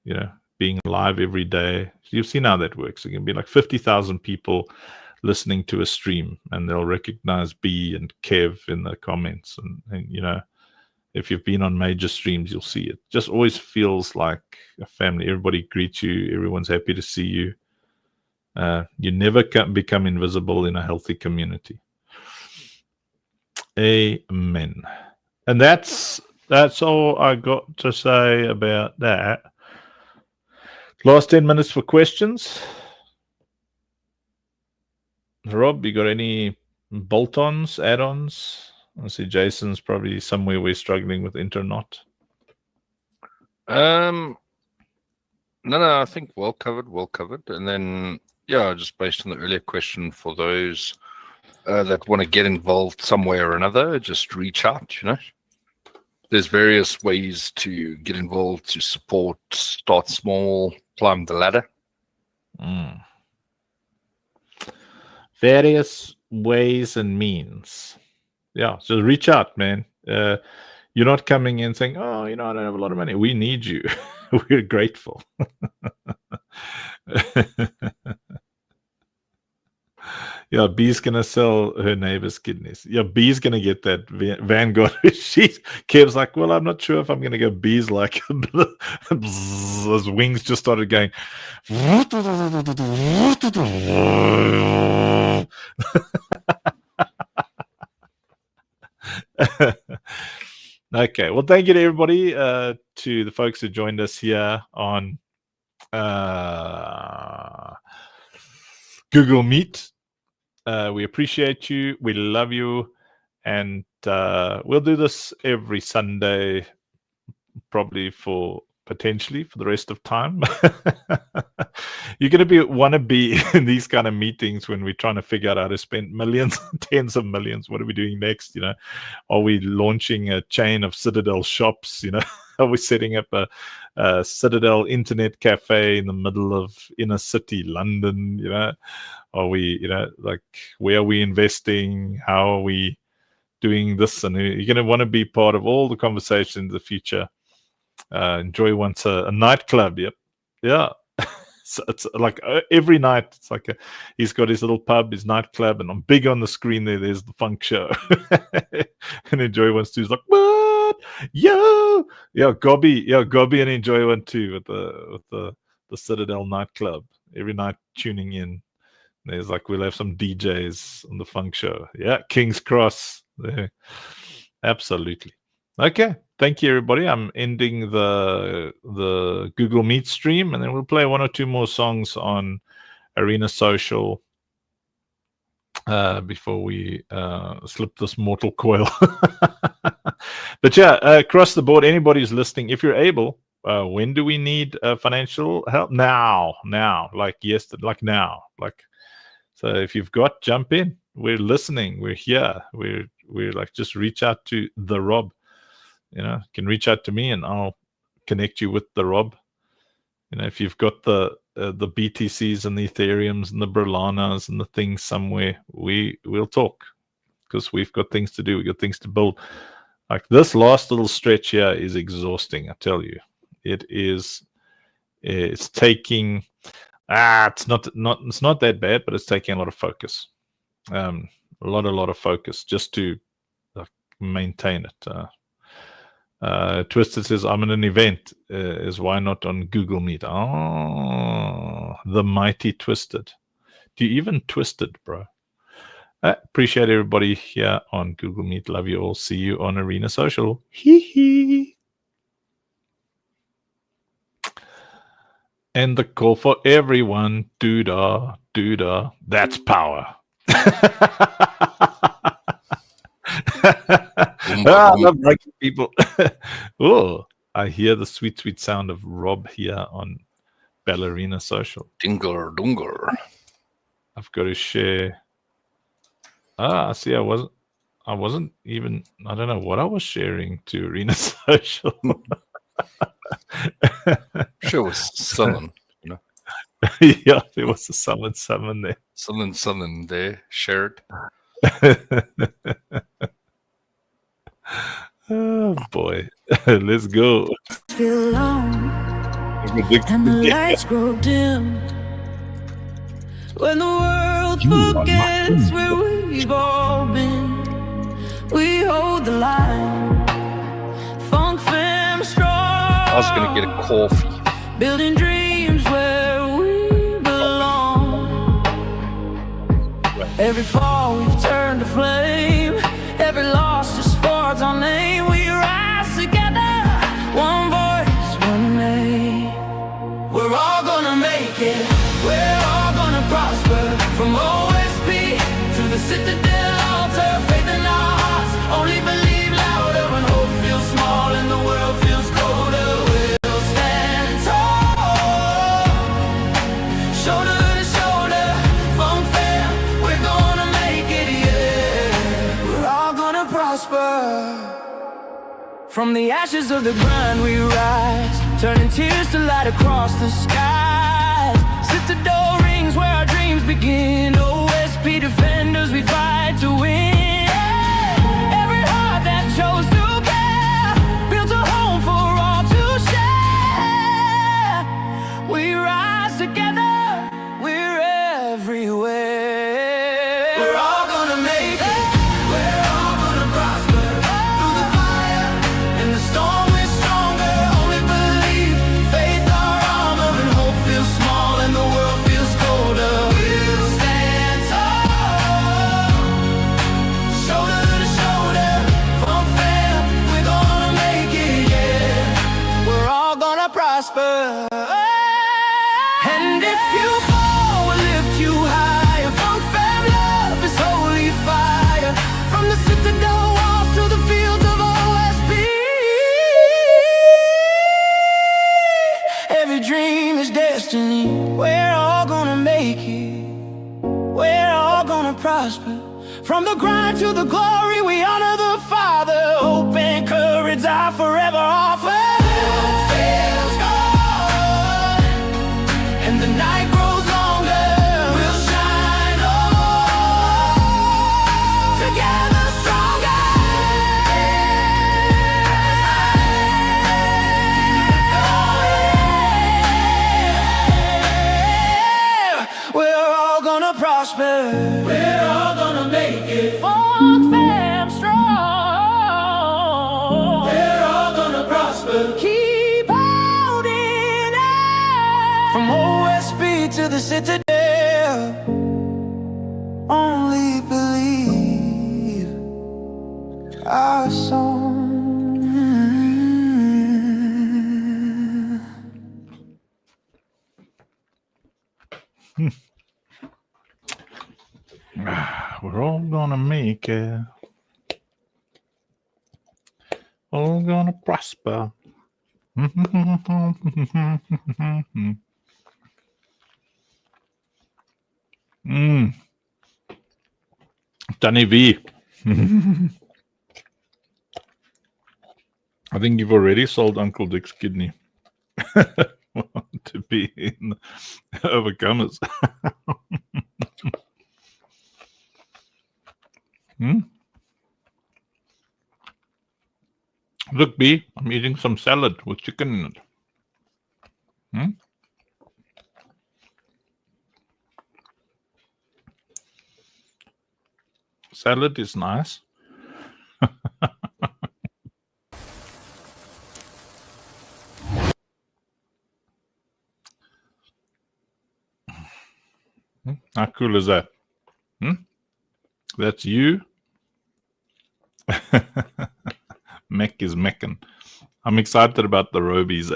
You know, being live every day. You've seen how that works. It can be like 50,000 people listening to a stream, and they'll recognize B and Kev in the comments. And you know, if you've been on major streams, you'll see it. Just always feels like a family. Everybody greets you. Everyone's happy to see you. You never become invisible in a healthy community. Amen. And that's all I got to say about that. Last 10 minutes for questions. Rob, you got any bolt-ons, add-ons? I see Jason's probably somewhere we're struggling with internet. No, I think well covered. And then, yeah, just based on the earlier question, for those that want to get involved some way or another, just reach out, you know. There's various ways to get involved, to support, start small, climb the ladder. Various ways and means. Yeah, so reach out, man. You're not coming in saying, oh, you know, I don't have a lot of money. We need you. We're grateful. Yeah, B's gonna sell her neighbor's kidneys. Yeah, B's gonna get that Vanguard. Kev's like, well, I'm not sure if I'm gonna go B's like. His wings just started going. Okay, well, thank you to everybody, to the folks who joined us here on Google Meet. We appreciate you. We love you. And we'll do this every Sunday, probably potentially for the rest of time. You're going to want to be in these kind of meetings when we're trying to figure out how to spend millions, tens of millions. What are we doing next? Are we launching a chain of Citadel shops? Are we setting up a Citadel internet cafe in the middle of inner city London? Are we, like, where are we investing? How are we doing this? And you're going to want to be part of all the conversation in the future. Enjoy wants a nightclub. Yep. Yeah. So it's like every night, it's like he's got his little pub, his nightclub, and I'm big on the screen there. There's the funk show. And Enjoy wants to. He's like, what? Yo, yeah, Gobby, and Enjoy one too with the Citadel nightclub. Every night tuning in. There's like, we'll have some DJs on the funk show. Yeah, King's Cross. There. Absolutely. Okay. Thank you, everybody. I'm ending the Google Meet stream, and then we'll play one or two more songs on Arena Social before we slip this mortal coil. But yeah, across the board, anybody who's listening, if you're able, when do we need financial help? Now, like yesterday, like now, like. So if you've got, jump in. We're listening. We're here. We're like, just reach out to the Rob. You can reach out to me and I'll connect you with the Rob. If you've got the BTCs and the Ethereums and the Berlanas and the things somewhere, we'll talk, because we've got things to do. We've got things to build. Like, this last little stretch here is exhausting, I tell you. It is. It's taking. It's not that bad, but it's taking a lot of focus. A lot of focus just to maintain it. Twisted says, I'm in an event. Is why not on Google Meet? Oh, the mighty Twisted. Do you even Twisted, bro? Appreciate everybody here on Google Meet. Love you all. See you on Arena Social. Hee hee. And the call for everyone. Doodah, doodah. That's power. I love breaking people. Oh, I hear the sweet, sweet sound of Rob here on Ballerina Social. Dinger, dunger. I've got to share. See, I wasn't even. I don't know what I was sharing to Arena Social. Sure, it was Southern, Yeah, there was a summon there. Southern there, shared. Oh boy, let's go. Feel alone, and the lights grow dim. When the world forgets where we've all been, we hold the line. Funk fam strong. I was gonna get a coffee. Building dreams where we belong. Every fall we've turned to flame. Every loss just forged our name. We rise together, one voice, one name. We're all gonna make it. We're all gonna prosper. From OSP to the Citadel altar. Faith in our hearts. Only believe louder when hope feels small and the world feels colder. We'll stand tall, shoulder to shoulder. Funk fam, we're gonna make it, yeah. We're all gonna prosper. From the ashes of the grind we rise, turning tears to light across the skies. Citadel rings where our dreams begin. OSP defenders, we fight to win. Every heart that chose to care built a home for all to share. We rise together, we're everywhere. From the grind to the glory, we honor the Father. Hope and courage I forever offer. Feels gone, and the night grows longer. We'll shine on, together stronger. We're all gonna prosper. We're all gonna make it. Funk fam strong. We're all gonna prosper. Keep holding on. From OSB to the Citadel. Only believe our song. We're all gonna make it. All gonna prosper. Danny V. I think you've already sold Uncle Dick's kidney to be in Overcomers. Look, B, I'm eating some salad with chicken in it. Salad is nice. How cool is that? That's you. Mech is mecking. I'm excited about the robies.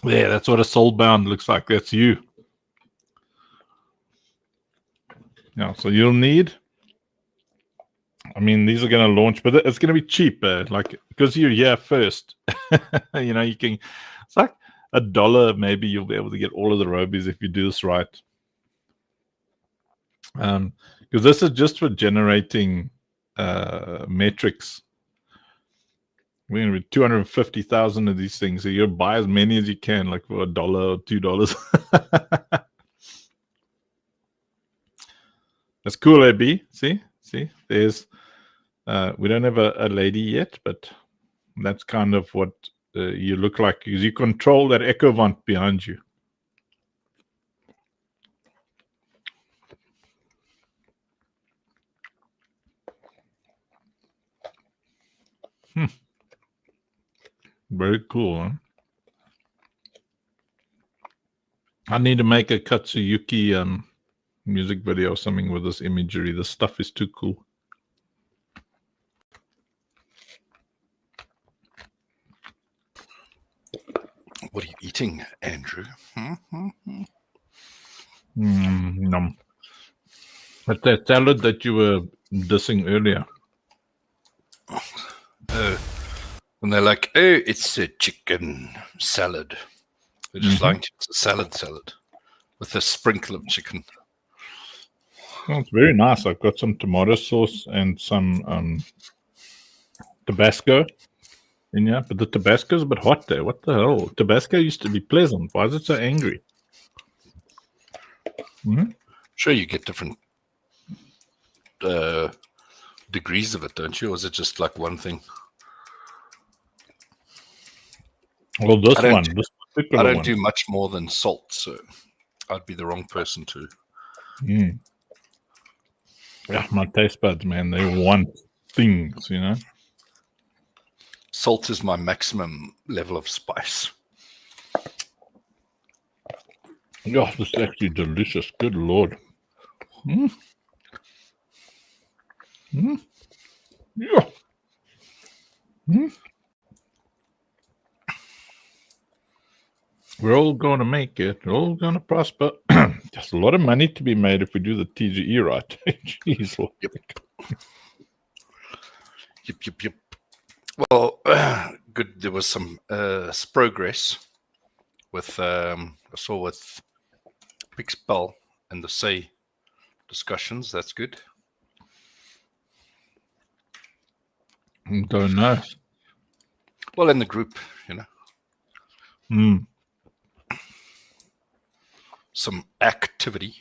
Yeah, that's what a soulbound looks like. That's you. Yeah, so you'll need, I mean, these are going to launch, but it's going to be cheap, like, because you're here first. You know, you can, it's like $1, maybe you'll be able to get all of the robies if you do this right. Because this is just for generating metrics. We're going to be 250,000 of these things. So you'll buy as many as you can, like for $1 or $2. That's cool, AB. See, there's, we don't have a lady yet, but that's kind of what you look like. You control that echo vent behind you. Very cool, huh? I need to make a Katsuyuki music video or something with this imagery. This stuff is too cool. What are you eating, Andrew? Nom. But that salad that you were dissing earlier. And they're like, oh, it's a chicken salad. They're just like, it's a salad with a sprinkle of chicken. Oh, it's very nice. I've got some tomato sauce and some Tabasco in here. But the Tabasco's a bit hot there. What the hell? Tabasco used to be pleasant. Why is it so angry? Sure, you get different degrees of it, don't you? Or is it just like one thing? Well, this I particular don't one. do much more than salt, so I'd be the wrong person to. Yeah, my taste buds, man, they want things, you know. Salt is my maximum level of spice. Yeah, this is actually delicious. Good Lord. Yeah. We're all going to make it. We're all going to prosper. There's a lot of money to be made if we do the TGE right. Jeez. Yep. Well, good. There was some progress with I saw with Pixpel and the Say discussions. That's good. Don't know. Well, in the group, some activity.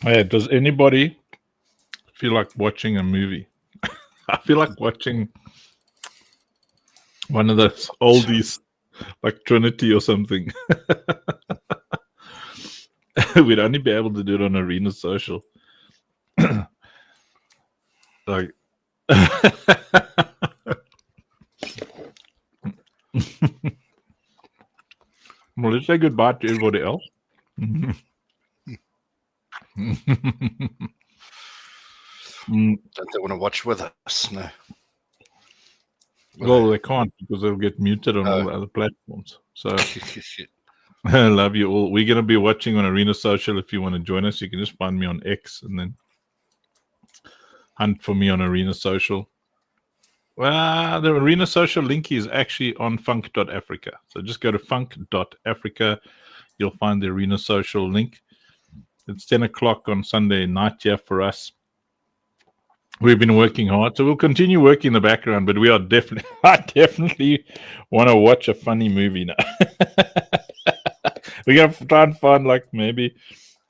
Hey, does anybody feel like watching a movie? I feel like watching one of those oldies, like Trinity or something. We'd only be able to do it on Arena Social. Like, well, let's say goodbye to everybody else. Don't they want to watch with us? No. Well, they can't because they'll get muted on all the other platforms. So I love you all. We're going to be watching on Arena Social. If you want to join us, you can just find me on X and then hunt for me on Arena Social. Well, the Arena Social link is actually on funk.africa. So just go to funk.africa. You'll find the Arena Social link. It's 10 o'clock on Sunday night here for us. We've been working hard, so we'll continue working in the background, but I definitely want to watch a funny movie now. We're going to try and find, like, maybe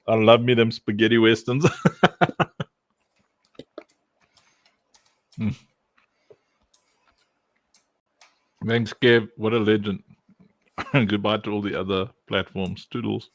I love me them spaghetti westerns. Thanks, Kev. What a legend. Goodbye to all the other platforms. Toodles.